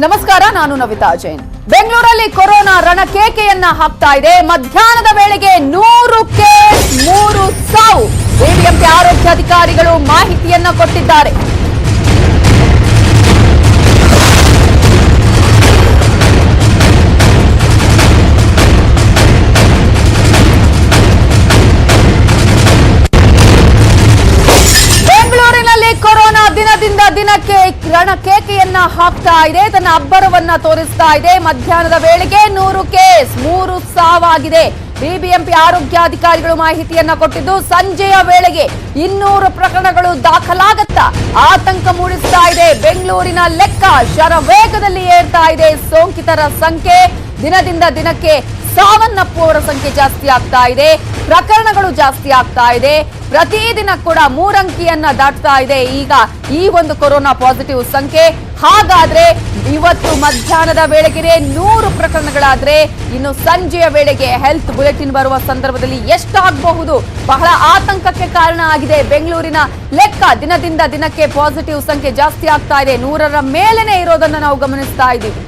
ನಮಸ್ಕಾರ, ನಾನು ನವಿತಾ ಜೈನ್. ಬೆಂಗಳೂರಲ್ಲಿ ಕೊರೋನಾ ರಣಕೇಕೆಯನ್ನ ಹಾಕ್ತಾ ಇದೆ. ಮಧ್ಯಾಹ್ನದ ವೇಳೆಗೆ 100 ಕೇಸ್ 3 ಸಾವು. ಬಿಬಿಎಂಪಿ ಆರೋಗ್ಯಾಧಿಕಾರಿಗಳು ಮಾಹಿತಿಯನ್ನ ಕೊಟ್ಟಿದ್ದಾರೆ. ಕೊರೋನಾ ದಿನದಿಂದ ದಿನಕ್ಕೆ ರಣಕೇಕೆಯನ್ನ ಹಾಕ್ತಾ ಇದೆ, ತನ್ನ ಅಬ್ಬರವನ್ನ ತೋರಿಸ್ತಾ ಇದೆ. ಮಧ್ಯಾಹ್ನದ ವೇಳೆಗೆ 100 ಕೇಸ್ 3 ಸಾವಾಗಿದೆ. ಬಿಬಿಎಂಪಿ ಆರೋಗ್ಯಾಧಿಕಾರಿಗಳು ಮಾಹಿತಿಯನ್ನ ಕೊಟ್ಟಿದ್ದು, ಸಂಜೆಯ ವೇಳೆಗೆ 200 ಪ್ರಕರಣಗಳು ದಾಖಲಾಗತ್ತಾ ಆತಂಕ ಮೂಡಿಸ್ತಾ ಇದೆ. ಬೆಂಗಳೂರಿನ ಲೆಕ್ಕ ಶರವೇಗದಲ್ಲಿ ಏರ್ತಾ ಇದೆ. ಸೋಂಕಿತರ ಸಂಖ್ಯೆ ದಿನದಿಂದ ದಿನಕ್ಕೆ ಸಾವನ್ನಪ್ಪುವವರ ಸಂಖ್ಯೆ ಜಾಸ್ತಿ ಆಗ್ತಾ ಇದೆ, ಪ್ರಕರಣಗಳು ಜಾಸ್ತಿ ಆಗ್ತಾ ಇದೆ. ಪ್ರತಿದಿನ ಕೂಡ 3 ಅಂಕಿಯನ್ನ ದಾಟ್ತಾ ಇದೆ ಈಗ ಈ ಒಂದು ಕೊರೋನಾ ಪಾಸಿಟಿವ್ ಸಂಖ್ಯೆ. ಹಾಗಾದ್ರೆ ಇವತ್ತು ಮಧ್ಯಾಹ್ನದ ವೇಳೆಗೆ 100 ಪ್ರಕರಣಗಳಾದ್ರೆ ಇನ್ನು ಸಂಜೆಯ ವೇಳೆಗೆ ಹೆಲ್ತ್ ಬುಲೆಟಿನ್ ಬರುವ ಸಂದರ್ಭದಲ್ಲಿ ಎಷ್ಟಾಗಬಹುದು? ಬಹಳ ಆತಂಕಕ್ಕೆ ಕಾರಣ ಆಗಿದೆ. ಬೆಂಗಳೂರಿನ ಲೆಕ್ಕ ದಿನದಿಂದ ದಿನಕ್ಕೆ ಪಾಸಿಟಿವ್ ಸಂಖ್ಯೆ ಜಾಸ್ತಿ ಆಗ್ತಾ ಇದೆ. 100ರ ಮೇಲೇನೆ ಇರೋದನ್ನ ನಾವು ಗಮನಿಸ್ತಾ ಇದ್ದೀವಿ.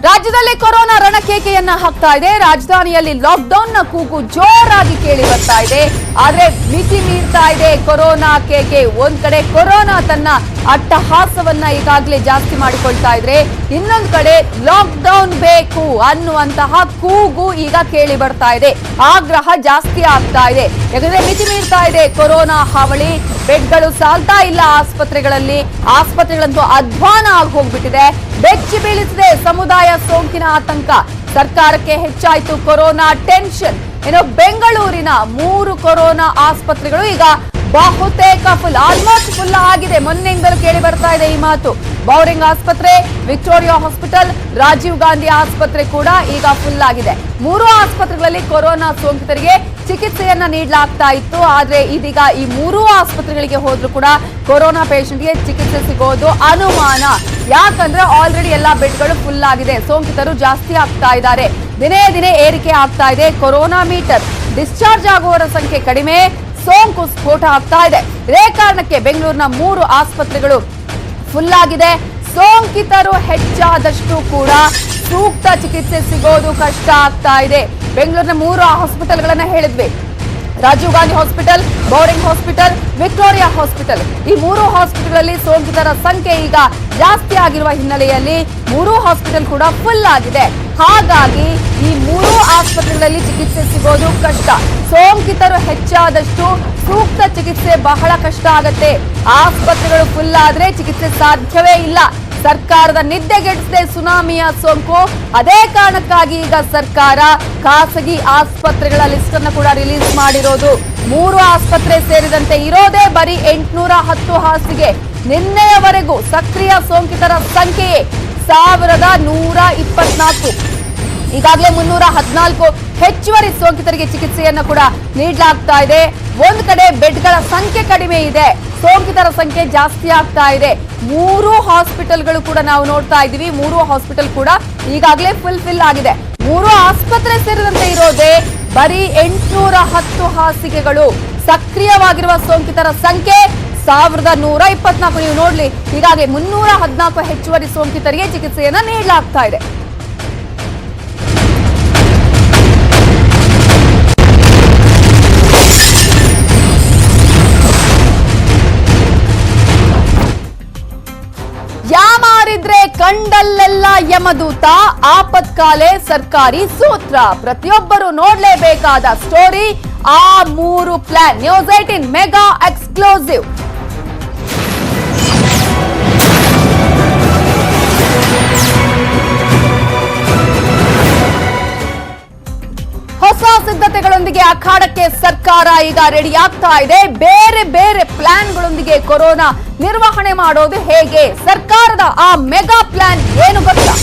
ರಾಜ್ಯದಲ್ಲಿ ಕೊರೋನಾ ರಣಕೇಕೆಯನ್ನ ಹಾಕ್ತಾ ಇದೆ. ರಾಜಧಾನಿಯಲ್ಲಿ ಲಾಕ್ಡೌನ್ ನ ಕೂಗು ಜೋರಾಗಿ ಕೇಳಿ ಬರ್ತಾ ಇದೆ. ಆದ್ರೆ ಮಿತಿ ಮೀರ್ತಾ ಇದೆ ಕೊರೋನಾ ಕೇಕೆ. ಒಂದ್ ಕಡೆ ಕೊರೋನಾ ತನ್ನ ಅಟ್ಟಹಾಸವನ್ನ ಈಗಾಗಲೇ ಜಾಸ್ತಿ ಮಾಡಿಕೊಳ್ತಾ ಇದ್ರೆ, ಇನ್ನೊಂದ್ ಕಡೆ ಲಾಕ್ಡೌನ್ ಬೇಕು ಅನ್ನುವಂತಹ ಕೂಗು ಈಗ ಕೇಳಿ ಬರ್ತಾ ಇದೆ. ಆಗ್ರಹ ಜಾಸ್ತಿ ಆಗ್ತಾ ಇದೆ. ಯಾಕಂದ್ರೆ ಮಿತಿ ಮೀರ್ತಾ ಇದೆ ಕೊರೋನಾ ಹಾವಳಿ. ಬೆಡ್ಗಳು ಸಾಲ್ತಾ ಇಲ್ಲ ಆಸ್ಪತ್ರೆಗಳಲ್ಲಿ. ಆಸ್ಪತ್ರೆಗಳಂತೂ ಅಧ್ವಾನ ಆಗಿ ಹೋಗ್ಬಿಟ್ಟಿದೆ. ಬೆಚ್ಚಿ ಬೀಳಿಸಿದೆ ಸಮುದಾಯ ಸೋಂಕಿನ ಆತಂಕ. ಸರ್ಕಾರಕ್ಕೆ ಹೆಚ್ಚಾಯಿತು ಕೊರೋನಾ ಟೆನ್ಷನ್. ಇನ್ನು ಬೆಂಗಳೂರಿನ 3 ಕೊರೋನಾ ಆಸ್ಪತ್ರೆಗಳು ಈಗ ಬಹುತೇಕ ಆಲ್ಮೋಸ್ಟ್ ಫುಲ್ ಆಗಿದೆ. ಮೊನ್ನೆಯಿಂದಲೂ ಕೇಳಿ ಬರ್ತಾ ಇದೆ ಈ ಮಾತು. ಬೌರಿಂಗ್ ಆಸ್ಪತ್ರೆ, ವಿಕ್ಟೋರಿಯಾ ಹಾಸ್ಪಿಟಲ್, ರಾಜೀವ್ ಗಾಂಧಿ ಆಸ್ಪತ್ರೆ ಕೂಡ ಈಗ ಫುಲ್ ಆಗಿದೆ. 3 ಆಸ್ಪತ್ರೆಗಳಲ್ಲಿ ಕೊರೋನಾ ಸೋಂಕಿತರಿಗೆ ಚಿಕಿತ್ಸೆಯನ್ನ ನೀಡಲಾಗ್ತಾ ಇತ್ತು. ಆದ್ರೆ ಇದೀಗ ಈ 3 ಆಸ್ಪತ್ರೆಗಳಿಗೆ ಹೋದ್ರೂ ಕೂಡ ಕೊರೋನಾ ಪೇಷಂಟ್ಗೆ ಚಿಕಿತ್ಸೆ ಸಿಗೋದು ಅನುಮಾನ. ಯಾಕಂದ್ರೆ ಆಲ್ರೆಡಿ ಎಲ್ಲಾ ಬೆಡ್ಗಳು ಫುಲ್ ಆಗಿದೆ. ಸೋಂಕಿತರು ಜಾಸ್ತಿ ಆಗ್ತಾ ಇದ್ದಾರೆ. ದಿನೇ ದಿನೇ ಏರಿಕೆ ಆಗ್ತಾ ಇದೆ ಕೊರೋನಾ ಮೀಟರ್. ಡಿಸ್ಚಾರ್ಜ್ ಆಗುವವರ ಸಂಖ್ಯೆ ಕಡಿಮೆ, ಸೋಂಕು ಸ್ಫೋಟ ಆಗ್ತಾ ಇದೆ. ಇದೇ ಕಾರಣಕ್ಕೆ ಬೆಂಗಳೂರಿನ 3 ಆಸ್ಪತ್ರೆಗಳು ಫುಲ್ ಆಗಿದೆ. ಸೋಂಕಿತರು ಹೆಚ್ಚಾದಷ್ಟು ಕೂಡ ಸೂಕ್ತ ಚಿಕಿತ್ಸೆ ಸಿಗೋದು ಕಷ್ಟ ಆಗ್ತಾ ಇದೆ. ಬೆಂಗಳೂರಿನ 3 ಹಾಸ್ಪಿಟಲ್ಗಳನ್ನ ಹೇಳಿದ್ವಿ. Rajiv Gandhi hospital, Bowring hospital, Victoria hospital. ಈ 3 ಹಾಸ್ಪಿಟಲ್ಗಳಲ್ಲಿ ಸೋಂಕಿತರ ಸಂಖ್ಯೆ ಈಗ ಜಾಸ್ತಿ ಆಗಿರುವ ಹಿನ್ನೆಲೆಯಲ್ಲಿ 3 ಹಾಸ್ಪಿಟಲ್ ಕೂಡ ಫುಲ್ ಆಗಿದೆ. ಹಾಗಾಗಿ ಈ 3 ಆಸ್ಪತ್ರೆಗಳಲ್ಲಿ ಚಿಕಿತ್ಸೆ ಸಿಗೋದು ಕಷ್ಟ. ಸೋಂಕಿತರು ಹೆಚ್ಚಾದಷ್ಟು ಸೂಕ್ತ ಚಿಕಿತ್ಸೆ ಬಹಳ ಕಷ್ಟ ಆಗತ್ತೆ. ಆಸ್ಪತ್ರೆಗಳು ಫುಲ್ ಆದ್ರೆ ಚಿಕಿತ್ಸೆ ಸಾಧ್ಯವೇ ಇಲ್ಲ. ಸರ್ಕಾರದ ನಿದ್ದೆಗೆಡಿಸಿದೆ ಸುನಾಮಿಯ ಸೋಂಕು. ಅದೇ ಕಾರಣಕ್ಕಾಗಿ ಈಗ ಸರ್ಕಾರ ಖಾಸಗಿ ಆಸ್ಪತ್ರೆಗಳ ಲಿಸ್ಟ್ ಅನ್ನು ಕೂಡ ರಿಲೀಸ್ ಮಾಡಿರೋದು. 3 ಆಸ್ಪತ್ರೆ ಸೇರಿದಂತೆ ಇರೋದೇ ಬರೀ 810 ಹಾಸಿಗೆ. ನಿನ್ನೆಯವರೆಗೂ ಸಕ್ರಿಯ ಸೋಂಕಿತರ ಸಂಖ್ಯೆಯೇ 1124. ಈಗಾಗಲೇ 314 ಹೆಚ್ಚುವರಿ ಸೋಂಕಿತರಿಗೆ ಚಿಕಿತ್ಸೆಯನ್ನು ಕೂಡ ನೀಡಲಾಗ್ತಾ ಇದೆ. ಒಂದು ಕಡೆ ಬೆಡ್ಗಳ ಸಂಖ್ಯೆ ಕಡಿಮೆ ಇದೆ, ಸೋಂಕಿತರ ಸಂಖ್ಯೆ ಜಾಸ್ತಿ ಆಗ್ತಾ ಇದೆ. 3 ಹಾಸ್ಪಿಟಲ್ಗಳು ಕೂಡ ನಾವು ನೋಡ್ತಾ ಇದ್ದೀವಿ. 3 ಹಾಸ್ಪಿಟಲ್ ಕೂಡ ಈಗಾಗಲೇ ಫುಲ್ ಆಗಿದೆ. 3 ಆಸ್ಪತ್ರೆ ಸೇರಿದಂತೆ ಇರೋದೇ ಬರೀ 810 ಹಾಸಿಗೆಗಳು. ಸಕ್ರಿಯವಾಗಿರುವ ಸೋಂಕಿತರ ಸಂಖ್ಯೆ 1124. ನೀವು ನೋಡ್ಲಿ, ಹೀಗಾಗಿ 314 ಹೆಚ್ಚುವರಿ ಸೋಂಕಿತರಿಗೆ ಚಿಕಿತ್ಸೆಯನ್ನ ನೀಡಲಾಗ್ತಾ ಇದೆ. ಯಾಮಾರಿದ್ರೆ ಕಂಡಲ್ಲೆಲ್ಲ ಯಮದೂತ, ಆಪತ್ಕಾಲೆ ಸರ್ಕಾರಿ ಸೂತ್ರ. ಪ್ರತಿಯೊಬ್ಬರು ನೋಡ್ಲೇಬೇಕಾದ ಸ್ಟೋರಿ ಆ 3 ಪ್ಲಾನ್. News 18 mega exclusive. ಹೊಸ ಸಿದ್ಧತೆಗಳೊಂದಿಗೆ ಅಖಾಡಕ್ಕೆ ಸರ್ಕಾರ ಈಗ ರೆಡಿ ಆಗ್ತಾ ಇದೆ. ಬೇರೆ ಬೇರೆ ಪ್ಲಾನ್ಗಳೊಂದಿಗೆ ಕೊರೋನಾ ನಿರ್ವಹಣೆ ಮಾಡೋದು ಹೇಗೆ? ಸರ್ಕಾರದ ಆ ಮೆಗಾ ಪ್ಲಾನ್ ಏನು ಗೊತ್ತಾ?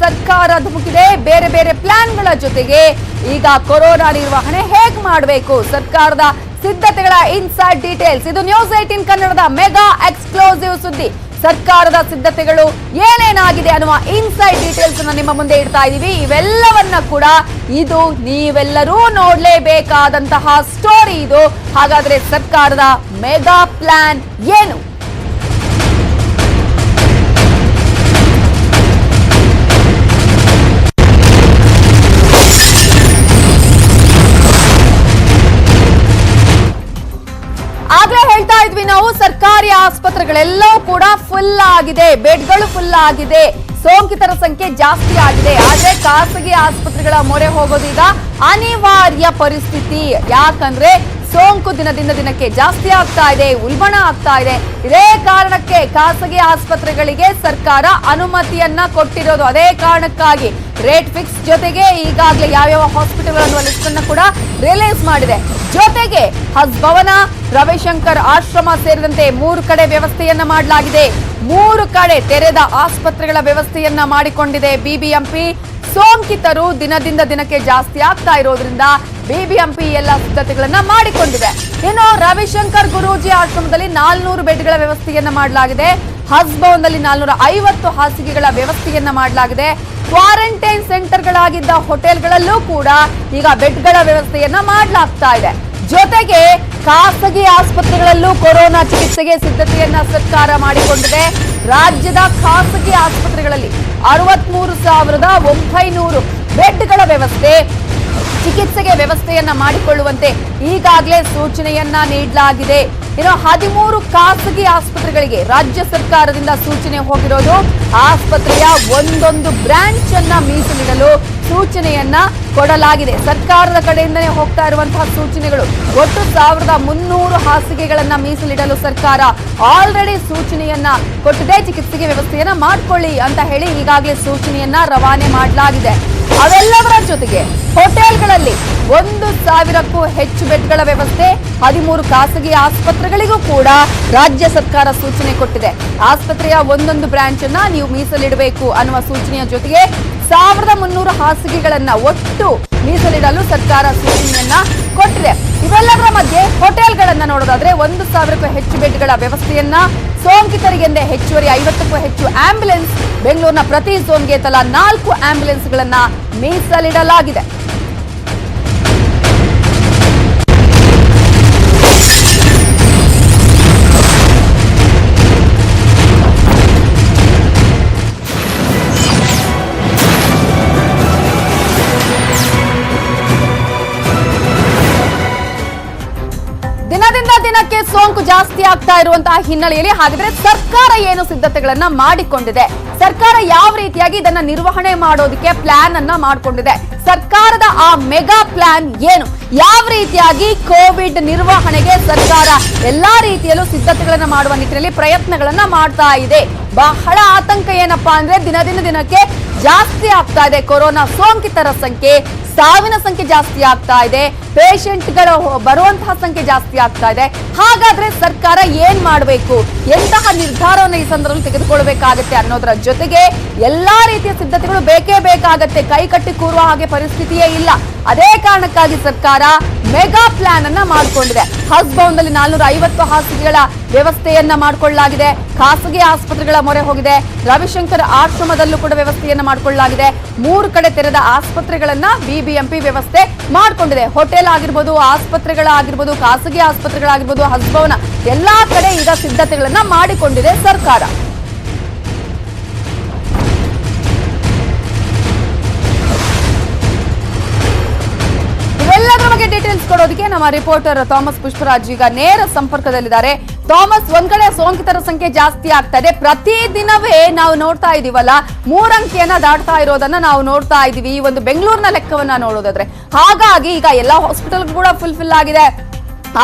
ಸರ್ಕಾರ ಧುಮುಕಿದೆ. ಬೇರೆ ಬೇರೆ ಪ್ಲಾನ್ಗಳ ಜೊತೆಗೆ ಈಗ ಈಗ ಕೊರೋನಾ ನಿರ್ವಹಣೆ ಹೇಗ್ ಮಾಡಬೇಕು, ಸರ್ಕಾರದ ಸಿದ್ಧತೆಗಳ ಇನ್ಸೈಡ್ ಡೀಟೇಲ್ಸ್. ಇದು ನ್ಯೂಸ್ 18 ಕನ್ನಡದ ಮೆಗಾ ಎಕ್ಸ್ಕ್ಲೂಸಿವ್ ಸುದ್ದಿ. ಸರ್ಕಾರದ ಸಿದ್ಧತೆಗಳು ಏನೇನಾಗಿದೆ ಅನ್ನುವ ಇನ್ಸೈಡ್ ಡೀಟೇಲ್ಸ್ ಅನ್ನು ನಿಮ್ಮ ಮುಂದೆ ಇಡ್ತಾ ಇದೀವಿ. ಇವೆಲ್ಲವನ್ನ ಕೂಡ ಇದು ನೀವೆಲ್ಲರೂ ನೋಡ್ಲೇಬೇಕಾದಂತಹ ಸ್ಟೋರಿ ಇದು. ಹಾಗಾದ್ರೆ ಸರ್ಕಾರದ ಮೆಗಾ ಪ್ಲಾನ್ ಏನು? ಆಗ್ಲೇ ಹೇಳ್ತಾ ಇದ್ವಿ ನಾವು, ಸರ್ಕಾರಿ ಆಸ್ಪತ್ರೆಗಳೆಲ್ಲವೂ ಕೂಡ ಫುಲ್ ಆಗಿದೆ, ಬೆಡ್ಗಳು ಫುಲ್ ಆಗಿದೆ, ಸೋಂಕಿತರ ಸಂಖ್ಯೆ ಜಾಸ್ತಿ ಆಗಿದೆ. ಆದ್ರೆ ಖಾಸಗಿ ಆಸ್ಪತ್ರೆಗಳ ಮೊರೆ ಹೋಗೋದು ಈಗ ಅನಿವಾರ್ಯ ಪರಿಸ್ಥಿತಿ. ಯಾಕಂದ್ರೆ ಸೋಂಕು ದಿನದಿಂದ ದಿನಕ್ಕೆ ಜಾಸ್ತಿ ಆಗ್ತಾ ಇದೆ, ಉಲ್ಬಣ ಆಗ್ತಾ ಇದೆ. ಇದೇ ಕಾರಣಕ್ಕೆ ಖಾಸಗಿ ಆಸ್ಪತ್ರೆಗಳಿಗೆ ಸರ್ಕಾರ ಅನುಮತಿಯನ್ನ ಕೊಟ್ಟಿರೋದು. ಅದೇ ಕಾರಣಕ್ಕಾಗಿ ರೇಟ್ ಫಿಕ್ಸ್ ಜೊತೆಗೆ ಈಗಾಗಲೇ ಯಾವ್ಯಾವ ಹಾಸ್ಪಿಟಲ್ ಅನ್ನುವ ಲಿಸ್ಟ್ ಅನ್ನು ಕೂಡ ರಿಲೀಸ್ ಮಾಡಿದೆ. ಜೊತೆಗೆ ಹಸ್ಭವನ, ರವಿಶಂಕರ್ ಆಶ್ರಮ ಸೇರಿದಂತೆ 3 ಕಡೆ ವ್ಯವಸ್ಥೆಯನ್ನ ಮಾಡಲಾಗಿದೆ. 3 ಕಡೆ ತೆರೆದ ಆಸ್ಪತ್ರೆಗಳ ವ್ಯವಸ್ಥೆಯನ್ನ ಮಾಡಿಕೊಂಡಿದೆ ಬಿಬಿಎಂಪಿ. ಸೋಂಕಿತರು ದಿನದಿಂದ ದಿನಕ್ಕೆ ಜಾಸ್ತಿ ಆಗ್ತಾ ಇರೋದ್ರಿಂದ ಬಿಬಿಎಂಪಿ ಎಲ್ಲ ಸಿದ್ಧತೆಗಳನ್ನ ಮಾಡಿಕೊಂಡಿದೆ. ಇನ್ನು ರವಿಶಂಕರ್ ಗುರೂಜಿ ಆಶ್ರಮದಲ್ಲಿ 400 ಬೆಡ್ಗಳ ವ್ಯವಸ್ಥೆಯನ್ನ ಮಾಡಲಾಗಿದೆ. ಹಸ್ಭವನದಲ್ಲಿ 450 ಹಾಸಿಗೆಗಳ ವ್ಯವಸ್ಥೆಯನ್ನ ಮಾಡಲಾಗಿದೆ. ಕ್ವಾರಂಟೈನ್ ಸೆಂಟರ್ಗಳಾಗಿದ್ದ ಹೋಟೆಲ್ಗಳಲ್ಲೂ ಕೂಡ ಈಗ ಬೆಡ್ಗಳ ವ್ಯವಸ್ಥೆಯನ್ನ ಮಾಡಲಾಗ್ತಾ ಇದೆ. ಜೊತೆಗೆ ಖಾಸಗಿ ಆಸ್ಪತ್ರೆಗಳಲ್ಲೂ ಕೊರೋನಾ ಚಿಕಿತ್ಸೆಗೆ ಸಿದ್ಧತೆಯನ್ನ ಸರ್ಕಾರ ಮಾಡಿಕೊಂಡಿದೆ. ರಾಜ್ಯದ ಖಾಸಗಿ ಆಸ್ಪತ್ರೆಗಳಲ್ಲಿ 63,900 ಬೆಡ್ಗಳ ವ್ಯವಸ್ಥೆ, ಚಿಕಿತ್ಸೆಗೆ ವ್ಯವಸ್ಥೆಯನ್ನ ಮಾಡಿಕೊಳ್ಳುವಂತೆ ಈಗಾಗಲೇ ಸೂಚನೆಯನ್ನ ನೀಡಲಾಗಿದೆ. ಇನ್ನು 13 ಖಾಸಗಿ ಆಸ್ಪತ್ರೆಗಳಿಗೆ ರಾಜ್ಯ ಸರ್ಕಾರದಿಂದ ಸೂಚನೆ ಹೋಗಿರೋದು. ಆಸ್ಪತ್ರೆಯ ಒಂದೊಂದು ಬ್ರಾಂಚ್ ಅನ್ನ ಮೀಸಲಿಡಲು ಸೂಚನೆಯನ್ನ ಕೊಡಲಾಗಿದೆ. ಸರ್ಕಾರದ ಕಡೆಯಿಂದನೇ ಹೋಗ್ತಾ ಇರುವಂತಹ ಸೂಚನೆಗಳು. ಒಟ್ಟು 1300 ಹಾಸಿಗೆಗಳನ್ನ ಮೀಸಲಿಡಲು ಸರ್ಕಾರ ಆಲ್ರೆಡಿ ಸೂಚನೆಯನ್ನ ಕೊಟ್ಟಿದೆ. ಚಿಕಿತ್ಸೆಗೆ ವ್ಯವಸ್ಥೆಯನ್ನ ಮಾಡ್ಕೊಳ್ಳಿ ಅಂತ ಹೇಳಿ ಈಗಾಗಲೇ ಸೂಚನೆಯನ್ನ ರವಾನೆ ಮಾಡಲಾಗಿದೆ. ಅವೆಲ್ಲದರ ಜೊತೆಗೆ ಹೋಟೆಲ್ಗಳಲ್ಲಿ 1,000ಕ್ಕೂ ಹೆಚ್ಚು ಬೆಡ್ಗಳ ವ್ಯವಸ್ಥೆ 13 ಖಾಸಗಿ ಆಸ್ಪತ್ರೆಗಳಿಗೂ ಕೂಡ ರಾಜ್ಯ ಸರ್ಕಾರ ಸೂಚನೆ ಕೊಟ್ಟಿದೆ. ಆಸ್ಪತ್ರೆಯ ಒಂದೊಂದು ಬ್ರಾಂಚ್ ಅನ್ನ ನೀವು ಮೀಸಲಿಡಬೇಕು ಅನ್ನುವ ಸೂಚನೆಯ ಜೊತೆಗೆ 1,300 ಹಾಸಿಗೆಗಳನ್ನ ಒಟ್ಟು ಮೀಸಲಿಡಲು ಸರ್ಕಾರ ಸೂಚನೆಯನ್ನ ಕೊಟ್ಟಿದೆ. ಇವೆಲ್ಲದರ ಮಧ್ಯೆ ಹೋಟೆಲ್ಗಳನ್ನ ನೋಡೋದಾದ್ರೆ 1,000ಕ್ಕೂ ಹೆಚ್ಚು ಬೆಡ್ಗಳ ವ್ಯವಸ್ಥೆಯನ್ನ, ಸೋಂಕಿತರಿಗೆಂದೇ ಹೆಚ್ಚುವರಿ 50ಕ್ಕೂ ಹೆಚ್ಚು ಆಂಬ್ಯುಲೆನ್ಸ್, ಬೆಂಗಳೂರಿನ ಪ್ರತಿ ಝೋನ್ಗೆ ತಲಾ 4 ಆಂಬ್ಯುಲೆನ್ಸ್ಗಳನ್ನ ಮೀಸಲಿಡಲಾಗಿದೆ. ದಿನದಿಂದ ದಿನಕ್ಕೆ ಸೋಂಕು ಜಾಸ್ತಿ ಆಗ್ತಾ ಇರುವಂತಹ ಹಿನ್ನೆಲೆಯಲ್ಲಿ ಹಾಗಾದ್ರೆ ಸರ್ಕಾರ ಏನು ಸಿದ್ಧತೆಗಳನ್ನ ಮಾಡಿಕೊಂಡಿದೆ, ಸರ್ಕಾರ ಯಾವ ರೀತಿಯಾಗಿ ಇದನ್ನ ನಿರ್ವಹಣೆ ಮಾಡೋದಕ್ಕೆ ಪ್ಲಾನ್ ಅನ್ನ ಮಾಡಿಕೊಂಡಿದೆ, ಸರ್ಕಾರದ ಆ ಮೆಗಾ ಪ್ಲಾನ್ ಏನು, ಯಾವ ರೀತಿಯಾಗಿ ಕೋವಿಡ್ ನಿರ್ವಹಣೆಗೆ ಸರ್ಕಾರ ಎಲ್ಲಾ ರೀತಿಯಲ್ಲೂ ಸಿದ್ಧತೆಗಳನ್ನ ಮಾಡುವ ನಿಟ್ಟಿನಲ್ಲಿ ಪ್ರಯತ್ನಗಳನ್ನ ಮಾಡ್ತಾ ಇದೆ. ಬಹಳ ಆತಂಕ ಏನಪ್ಪಾ ಅಂದ್ರೆ ದಿನದಿಂದ ದಿನಕ್ಕೆ ಜಾಸ್ತಿ ಆಗ್ತಾ ಇದೆ ಕೊರೋನಾ ಸೋಂಕಿತರ ಸಂಖ್ಯೆ, ಸಾವಿನ ಸಂಖ್ಯೆ ಜಾಸ್ತಿ ಆಗ್ತಾ ಇದೆ, ಪೇಷಂಟ್ಗಳು ಬರುವಂತಹ ಸಂಖ್ಯೆ ಜಾಸ್ತಿ ಆಗ್ತಾ ಇದೆ. ಹಾಗಾದ್ರೆ ಸರ್ಕಾರ ಏನ್ ಮಾಡಬೇಕು, ಎಂತಹ ನಿರ್ಧಾರವನ್ನು ಈ ಸಂದರ್ಭದಲ್ಲಿ ತೆಗೆದುಕೊಳ್ಳಬೇಕಾಗತ್ತೆ ಅನ್ನೋದರ ಜೊತೆಗೆ ಎಲ್ಲಾ ರೀತಿಯ ಸಿದ್ಧತೆಗಳು ಬೇಕೇ ಬೇಕಾಗತ್ತೆ. ಕೈಕಟ್ಟಿ ಕೂರುವ ಹಾಗೆ ಪರಿಸ್ಥಿತಿಯೇ ಇಲ್ಲ. ಅದೇ ಕಾರಣಕ್ಕಾಗಿ ಸರ್ಕಾರ ಮೆಗಾ ಪ್ಲಾನ್ ಅನ್ನ ಮಾಡಿಕೊಂಡಿದೆ. ಹಸ್ಭವನದಲ್ಲಿ 450 ಹಾಸಿಗೆಗಳ ವ್ಯವಸ್ಥೆಯನ್ನ ಮಾಡಿಕೊಳ್ಳಲಾಗಿದೆ. ಖಾಸಗಿ ಆಸ್ಪತ್ರೆಗಳ ಮೊರೆ ಹೋಗಿದೆ. ರವಿಶಂಕರ್ ಆಶ್ರಮದಲ್ಲೂ ಕೂಡ ವ್ಯವಸ್ಥೆಯನ್ನ ಮಾಡಿಕೊಳ್ಳಲಾಗಿದೆ. 3 ಕಡೆ ತೆರೆದ ಆಸ್ಪತ್ರೆಗಳನ್ನ ಬಿಬಿಎಂಪಿ ವ್ಯವಸ್ಥೆ ಮಾಡಿಕೊಂಡಿದೆ. ಹೋಟೆಲ್ ಆಗಿರ್ಬೋದು, ಆಸ್ಪತ್ರೆಗಳಾಗಿರ್ಬೋದು, ಖಾಸಗಿ ಆಸ್ಪತ್ರೆಗಳಾಗಿರ್ಬೋದು, ಹಸ್ಭವನ ಎಲ್ಲಾ ಕಡೆ ಈಗ ಸಿದ್ಧತೆಗಳನ್ನ ಮಾಡಿಕೊಂಡಿದೆ ಸರ್ಕಾರ. ಇವೆಲ್ಲದರ ಬಗ್ಗೆ ಡೀಟೇಲ್ಸ್ ಕೊಡೋದಕ್ಕೆ ನಮ್ಮ ರಿಪೋರ್ಟರ್ ಥಾಮಸ್ ಪುಷ್ಪರಾಜ್ ಈಗ ನೇರ ಸಂಪರ್ಕದಲ್ಲಿದ್ದಾರೆ. ಥಾಮಸ್, ಒಂದ್ ಕಡೆ ಸೋಂಕಿತರ ಸಂಖ್ಯೆ ಜಾಸ್ತಿ ಆಗ್ತಾ ಇದೆ, ಪ್ರತಿ ದಿನವೇ ನಾವು ನೋಡ್ತಾ ಇದೀವಲ್ಲ, 3 ಅಂಕಿಯನ್ನ ದಾಟ್ತಾ ಇರೋದನ್ನ ನಾವು ನೋಡ್ತಾ ಇದೀವಿ. ಈ ಒಂದು ಬೆಂಗಳೂರಿನ ಲೆಕ್ಕವನ್ನ ನೋಡೋದಾದ್ರೆ, ಹಾಗಾಗಿ ಈಗ ಎಲ್ಲಾ ಹಾಸ್ಪಿಟಲ್ ಕೂಡ ಫುಲ್ ಆಗಿದೆ.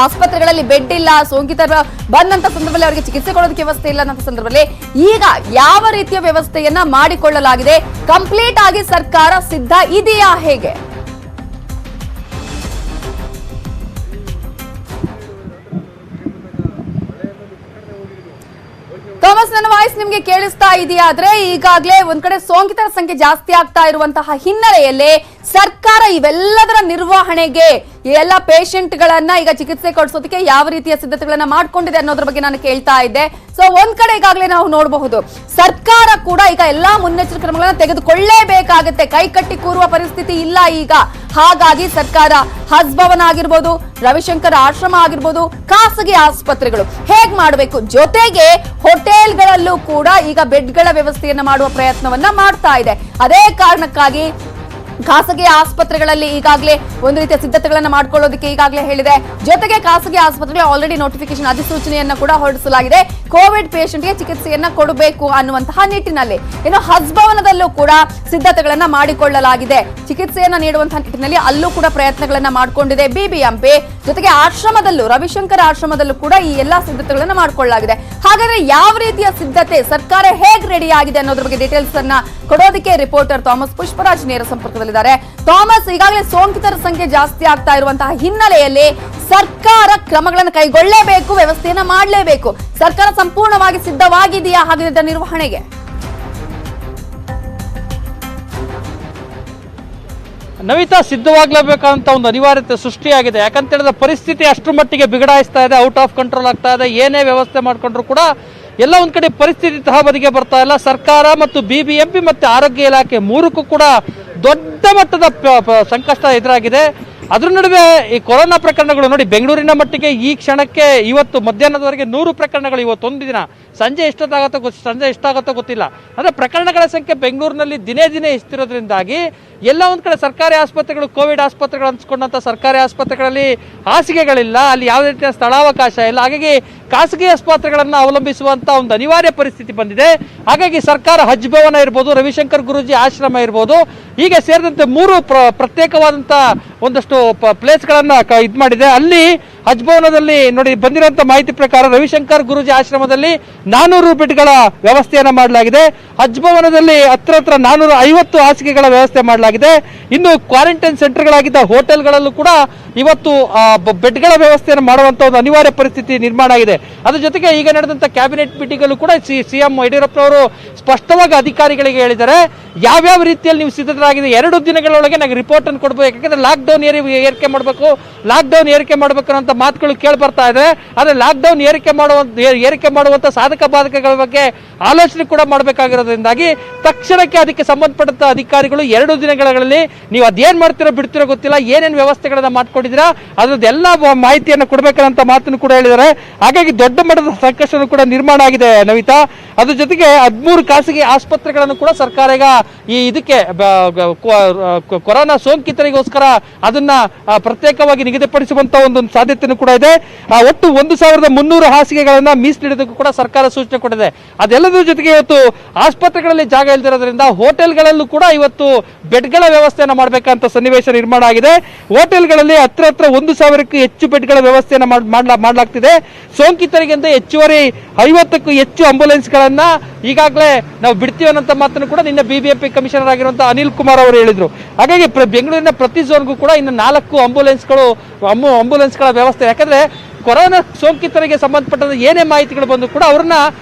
ಆಸ್ಪತ್ರೆಗಳಲ್ಲಿ ಬೆಡ್ ಇಲ್ಲ, ಸೋಂಕಿತರ ಬಂದಂತ ಸಂದರ್ಭದಲ್ಲಿ ಅವರಿಗೆ ಚಿಕಿತ್ಸೆ ಕೊಡೋದಕ್ಕೆ ವ್ಯವಸ್ಥೆ ಇಲ್ಲ ಅಂತ ಸಂದರ್ಭದಲ್ಲಿ ಈಗ ಯಾವ ರೀತಿಯ ವ್ಯವಸ್ಥೆಯನ್ನ ಮಾಡಿಕೊಳ್ಳಲಾಗಿದೆ, ಕಂಪ್ಲೀಟ್ ಆಗಿ ಸರ್ಕಾರ ಸಿದ್ಧ ಇದೆಯಾ, ಹೇಗೆ? ಥಾಮಸ್, ನನ್ನ ವಾಯ್ಸ್ ನಿಮ್ಗೆ ಕೇಳಿಸ್ತಾ ಇದೆಯಾ? ಆದ್ರೆ ಈಗಾಗಲೇ ಒಂದ್ ಕಡೆ ಸೋಂಕಿತರ ಸಂಖ್ಯೆ ಜಾಸ್ತಿ ಆಗ್ತಾ ಇರುವಂತಹ ಹಿನ್ನೆಲೆಯಲ್ಲಿ ಸರ್ಕಾರ ಇವೆಲ್ಲದರ ನಿರ್ವಹಣೆಗೆ ಎಲ್ಲ ಪೇಷಂಟ್ ಗಳನ್ನ ಈಗ ಚಿಕಿತ್ಸೆ ಕೊಡಿಸೋದಕ್ಕೆ ಯಾವ ರೀತಿಯ ಸಿದ್ಧತೆಗಳನ್ನ ಮಾಡ್ಕೊಂಡಿದೆ ಅನ್ನೋದ್ರ ಬಗ್ಗೆ ನಾನು ಕೇಳ್ತಾ ಇದ್ದೆ. ಸೊ ಒಂದ್ ಕಡೆ ಈಗಾಗಲೇ ನಾವು ನೋಡಬಹುದು ಸರ್ಕಾರ ಕೂಡ ಈಗ ಎಲ್ಲಾ ಮುನ್ನೆಚ್ಚರಿಕೆ ಕ್ರಮಗಳನ್ನ ತೆಗೆದುಕೊಳ್ಳೇಬೇಕಾಗುತ್ತೆ. ಕೈಕಟ್ಟಿ ಕೂರುವ ಪರಿಸ್ಥಿತಿ ಇಲ್ಲ ಈಗ. ಹಾಗಾಗಿ ಸರ್ಕಾರ ಹಸ್ಭವನ ಆಗಿರ್ಬೋದು, ರವಿಶಂಕರ್ ಆಶ್ರಮ ಆಗಿರ್ಬೋದು, ಖಾಸಗಿ ಆಸ್ಪತ್ರೆಗಳು ಹೇಗ್ ಮಾಡಬೇಕು, ಜೊತೆಗೆ ಹೋಟೆಲ್ಗಳಲ್ಲೂ ಕೂಡ ಈಗ ಬೆಡ್ಗಳ ವ್ಯವಸ್ಥೆಯನ್ನ ಮಾಡುವ ಪ್ರಯತ್ನವನ್ನ ಮಾಡ್ತಾ ಇದೆ. ಅದೇ ಕಾರಣಕ್ಕಾಗಿ ಖಾಸಗಿ ಆಸ್ಪತ್ರೆಗಳಲ್ಲಿ ಈಗಾಗಲೇ ಒಂದು ರೀತಿಯ ಸಿದ್ಧತೆಗಳನ್ನ ಮಾಡ್ಕೊಳ್ಳೋದಕ್ಕೆ ಈಗಾಗಲೇ ಹೇಳಿದೆ. ಜೊತೆಗೆ ಖಾಸಗಿ ಆಸ್ಪತ್ರೆಗೆ ಆಲ್ರೆಡಿ ನೋಟಿಫಿಕೇಶನ್ ಅಧಿಸೂಚನೆಯನ್ನ ಕೂಡ ಹೊರಡಿಸಲಾಗಿದೆ. ಕೋವಿಡ್ ಪೇಷಂಟ್ಗೆ ಚಿಕಿತ್ಸೆಯನ್ನ ಕೊಡಬೇಕು ಅನ್ನುವಂತಹ ನಿಟ್ಟಿನಲ್ಲಿ. ಇನ್ನು ಹಸ್ಭವನದಲ್ಲೂ ಕೂಡ ಸಿದ್ಧತೆಗಳನ್ನ ಮಾಡಿಕೊಳ್ಳಲಾಗಿದೆ. ಚಿಕಿತ್ಸೆಯನ್ನ ನೀಡುವಂತಹ ನಿಟ್ಟಿನಲ್ಲಿ ಅಲ್ಲೂ ಕೂಡ ಪ್ರಯತ್ನಗಳನ್ನ ಮಾಡಿಕೊಂಡಿದೆ ಬಿಬಿಎಂಪಿ. ಜೊತೆಗೆ ಆಶ್ರಮದಲ್ಲೂ, ರವಿಶಂಕರ್ ಆಶ್ರಮದಲ್ಲೂ ಕೂಡ ಈ ಎಲ್ಲಾ ಸಿದ್ಧತೆಗಳನ್ನ ಮಾಡಿಕೊಳ್ಳಲಾಗಿದೆ. ಹಾಗಾದ್ರೆ ಯಾವ ರೀತಿಯ ಸಿದ್ಧತೆ, ಸರ್ಕಾರ ಹೇಗ್ ರೆಡಿ ಆಗಿದೆ ಅನ್ನೋದ್ರ ಬಗ್ಗೆ ಡೀಟೇಲ್ಸ್ ಅನ್ನ ಕೊಡೋದಕ್ಕೆ ರಿಪೋರ್ಟರ್ ಥಾಮಸ್ ಪುಷ್ಪರಾಜ್ ನೇರ ಸಂಪರ್ಕದಲ್ಲಿದ್ದಾರೆ. ಥಾಮಸ್, ಈಗಾಗಲೇ ಸೋಂಕಿತರ ಸಂಖ್ಯೆ ಜಾಸ್ತಿ ಆಗ್ತಾ ಇರುವಂತಹ ಹಿನ್ನೆಲೆಯಲ್ಲಿ ಸರ್ಕಾರ ಕ್ರಮಗಳನ್ನು ಕೈಗೊಳ್ಳಲೇಬೇಕು, ವ್ಯವಸ್ಥೆಯನ್ನ ಮಾಡಲೇಬೇಕು. ಸರ್ಕಾರ ಸಂಪೂರ್ಣವಾಗಿ ಸಿದ್ಧವಾಗಿದೆಯಾ ಹಾಗಿದ್ದ ನಿರ್ವಹಣೆಗೆ? ನವಿತಾ, ಸಿದ್ಧವಾಗಲೇಬೇಕಂತ ಒಂದು ಅನಿವಾರ್ಯತೆ ಸೃಷ್ಟಿಯಾಗಿದೆ. ಯಾಕಂತ ಹೇಳಿದ್ರೆ ಪರಿಸ್ಥಿತಿ ಅಷ್ಟರ ಮಟ್ಟಿಗೆ ಬಿಗಡಾಯಿಸ್ತಾ ಇದೆ, ಔಟ್ ಆಫ್ ಕಂಟ್ರೋಲ್ ಆಗ್ತಾ ಇದೆ. ಏನೇ ವ್ಯವಸ್ಥೆ ಮಾಡ್ಕೊಂಡ್ರು ಕೂಡ ಎಲ್ಲ ಒಂದ್ ಕಡೆ ಪರಿಸ್ಥಿತಿ ತಹಬದಿಗೆ ಬರ್ತಾ ಇಲ್ಲ. ಸರ್ಕಾರ ಮತ್ತು ಬಿಬಿಎಂಪಿ ಮತ್ತು ಆರೋಗ್ಯ ಇಲಾಖೆ ಮೂರಕ್ಕೂ ಕೂಡ ದೊಡ್ಡ ಮಟ್ಟದ ಸಂಕಷ್ಟ ಎದುರಾಗಿದೆ. ಅದ್ರ ನಡುವೆ ಈ ಕೊರೋನಾ ಪ್ರಕರಣಗಳು ನೋಡಿ, ಬೆಂಗಳೂರಿನ ಮಟ್ಟಿಗೆ ಈ ಕ್ಷಣಕ್ಕೆ ಇವತ್ತು ಮಧ್ಯಾಹ್ನದವರೆಗೆ 100 ಪ್ರಕರಣಗಳು. ಇವತ್ತೊಂದು ದಿನ ಸಂಜೆ ಎಷ್ಟಾಗುತ್ತೋ ಗೊತ್ತಿಲ್ಲ. ಅಂದರೆ ಪ್ರಕರಣಗಳ ಸಂಖ್ಯೆ ಬೆಂಗಳೂರಿನಲ್ಲಿ ದಿನೇ ದಿನೇ ಹೆಚ್ಚಿರೋದ್ರಿಂದಾಗಿ ಎಲ್ಲ ಒಂದು ಕಡೆ ಸರ್ಕಾರಿ ಆಸ್ಪತ್ರೆಗಳು, ಕೋವಿಡ್ ಆಸ್ಪತ್ರೆಗಳು ಅನ್ಸ್ಕೊಂಡಂಥ ಸರ್ಕಾರಿ ಆಸ್ಪತ್ರೆಗಳಲ್ಲಿ ಹಾಸಿಗೆಗಳಿಲ್ಲ, ಅಲ್ಲಿ ಯಾವುದೇ ರೀತಿಯ ಸ್ಥಳಾವಕಾಶ ಇಲ್ಲ. ಹಾಗಾಗಿ ಖಾಸಗಿ ಆಸ್ಪತ್ರೆಗಳನ್ನು ಅವಲಂಬಿಸುವಂಥ ಒಂದು ಅನಿವಾರ್ಯ ಪರಿಸ್ಥಿತಿ ಬಂದಿದೆ. ಹಾಗಾಗಿ ಸರ್ಕಾರ ಹಜ್ ಭವನ ಇರ್ಬೋದು, ರವಿಶಂಕರ್ ಗುರೂಜಿ ಆಶ್ರಮ ಇರ್ಬೋದು, ಹೀಗೆ ಸೇರಿದಂತೆ 3 ಪ್ರತ್ಯೇಕವಾದಂಥ ಒಂದಷ್ಟು ಪ್ಲೇಸ್ಗಳನ್ನು ಇದು ಮಾಡಿದೆ. ಅಲ್ಲಿ ಹಜ್ ಭವನದಲ್ಲಿ ನೋಡಿ, ಬಂದಿರುವಂಥ ಮಾಹಿತಿ ಪ್ರಕಾರ ರವಿಶಂಕರ್ ಗುರೂಜಿ ಆಶ್ರಮದಲ್ಲಿ 400 ಬೆಡ್ಗಳ ವ್ಯವಸ್ಥೆಯನ್ನು ಮಾಡಲಾಗಿದೆ. ಹಜ್ ಭವನದಲ್ಲಿ ಹತ್ರ 450 ಹಾಸಿಗೆಗಳ ವ್ಯವಸ್ಥೆ ಮಾಡಲಾಗಿದೆ. ಇನ್ನು ಕ್ವಾರಂಟೈನ್ ಸೆಂಟರ್ಗಳಾಗಿದ್ದ ಹೋಟೆಲ್ಗಳಲ್ಲೂ ಕೂಡ ಇವತ್ತು ಬೆಡ್ಗಳ ವ್ಯವಸ್ಥೆಯನ್ನು ಮಾಡುವಂಥ ಒಂದು ಅನಿವಾರ್ಯ ಪರಿಸ್ಥಿತಿ ನಿರ್ಮಾಣ ಆಗಿದೆ. ಅದ್ರ ಜೊತೆಗೆ ಈಗ ನಡೆದಂಥ ಕ್ಯಾಬಿನೆಟ್ ಮೀಟಿಂಗ್ ಅಲ್ಲೂ ಕೂಡ ಸಿಎಂ ಯಡಿಯೂರಪ್ಪನವರು ಸ್ಪಷ್ಟವಾಗಿ ಅಧಿಕಾರಿಗಳಿಗೆ ಹೇಳಿದ್ದಾರೆ, ಯಾವ್ಯಾವ ರೀತಿಯಲ್ಲಿ ನೀವು ಸಿದ್ಧರಾಗಿದೆ 2 ದಿನಗಳೊಳಗೆ ನನಗೆ ರಿಪೋರ್ಟ್ ಅನ್ನು ಕೊಡಬೇಕು. ಯಾಕಂದ್ರೆ ಲಾಕ್ಡೌನ್ ಏರಿಕೆ ಮಾಡಬೇಕು ಅಂತ ಮಾತುಗಳು ಕೇಳಿ ಬರ್ತಾ ಇದೆ. ಆದರೆ ಲಾಕ್ಡೌನ್ ಏರಿಕೆ ಮಾಡುವಂತ ಸಾಧಕ ಬಾಧಕಗಳ ಬಗ್ಗೆ ಆಲೋಚನೆ ಕೂಡ ಮಾಡಬೇಕಾಗಿರೋದ್ರಿಂದಾಗಿ ತಕ್ಷಣಕ್ಕೆ ಅದಕ್ಕೆ ಸಂಬಂಧಪಟ್ಟಂತ ಅಧಿಕಾರಿಗಳು 2 ದಿನಗಳಲ್ಲಿ ನೀವು ಅದೇನ್ ಮಾಡ್ತಿರೋ ಬಿಡ್ತಿರೋ ಗೊತ್ತಿಲ್ಲ, ಏನೇನು ವ್ಯವಸ್ಥೆಗಳನ್ನ ಮಾಡ್ಕೊಂಡಿದ್ದೀರಾ ಅದ್ರದ್ದೆಲ್ಲ ಮಾಹಿತಿಯನ್ನು ಕೊಡಬೇಕಂತ ಮಾತನ್ನು ಕೂಡ ಹೇಳಿದ್ದಾರೆ. ಹಾಗಾಗಿ ದೊಡ್ಡ ಮಟ್ಟದ ಸಂಕಷ್ಟ ಕೂಡ ನಿರ್ಮಾಣ ಆಗಿದೆ ನವಿತಾ. ಅದ್ರ ಜೊತೆಗೆ 13 ಖಾಸಗಿ ಆಸ್ಪತ್ರೆಗಳನ್ನು ಕೂಡ ಸರ್ಕಾರ ಈಗ ಇದಕ್ಕೆ ಕೊರೋನಾ ಸೋಂಕಿತರಿಗೋಸ್ಕರ ಅದನ್ನ ಪ್ರತ್ಯೇಕವಾಗಿ ನಿಗದಿಪಡಿಸುವಂತ ಒಂದು ಸಾಧ್ಯತೆಯೂ ಕೂಡ ಇದೆ. ಒಟ್ಟು 1300 ಹಾಸಿಗೆಗಳನ್ನ ಮೀಸಲಿಡೋದಕ್ಕೂ ಕೂಡ ಸರ್ಕಾರ ಸೂಚನೆ ಕೊಟ್ಟಿದೆ. ಅದೆಲ್ಲದರ ಜೊತೆಗೆ ಇವತ್ತು ಆಸ್ಪತ್ರೆಗಳಲ್ಲಿ ಜಾಗ ಇಲ್ದಿರೋದ್ರಿಂದ ಹೋಟೆಲ್ಗಳಲ್ಲೂ ಕೂಡ ಇವತ್ತು ಬೆಡ್ಗಳ ವ್ಯವಸ್ಥೆಯನ್ನು ಮಾಡಬೇಕಂತ ಸನ್ನಿವೇಶ ನಿರ್ಮಾಣ ಆಗಿದೆ. ಹೋಟೆಲ್ಗಳಲ್ಲಿ ಹತ್ರ 1000ಕ್ಕೂ ಹೆಚ್ಚು ಬೆಡ್ಗಳ ವ್ಯವಸ್ಥೆಯನ್ನು ಮಾಡಲಾಗ್ತಿದೆ. ಸೋಂಕಿತರಿಗಿಂತ ಹೆಚ್ಚುವರಿ 50ಕ್ಕೂ ಹೆಚ್ಚು ಆಂಬ್ಯುಲೆನ್ಸ್ಗಳನ್ನ ಈಗಾಗಲೇ ನಾವು ಬಿಡ್ತೀವಿ ಅನ್ನೋ ಮಾತನ್ನು ಕೂಡ ನಿನ್ನೆ ಬಿಬಿಎಂಪಿ ಕಮಿಷನರ್ ಆಗಿರುವಂತಹ ಅನಿಲ್ ಕುಮಾರ್ ಅವರು ಹೇಳಿದ್ರು. ಹಾಗಾಗಿ ಬೆಂಗಳೂರಿನ ಪ್ರತಿ ಝೋನ್ಗೂ ಕೂಡ ಇನ್ನು 4 ಆಂಬ್ಯುಲೆನ್ಸ್ಗಳ ವ್ಯವಸ್ಥೆ. ಯಾಕಂದ್ರೆ ಕೊರೋನಾ ಸೋಂಕಿತರಿಗೆ ಸಂಬಂಧಪಟ್ಟ ಏನೇ ಮಾಹಿತಿಗಳು ಬಂದು ಕೂಡ ಅವ್ರನ್ನ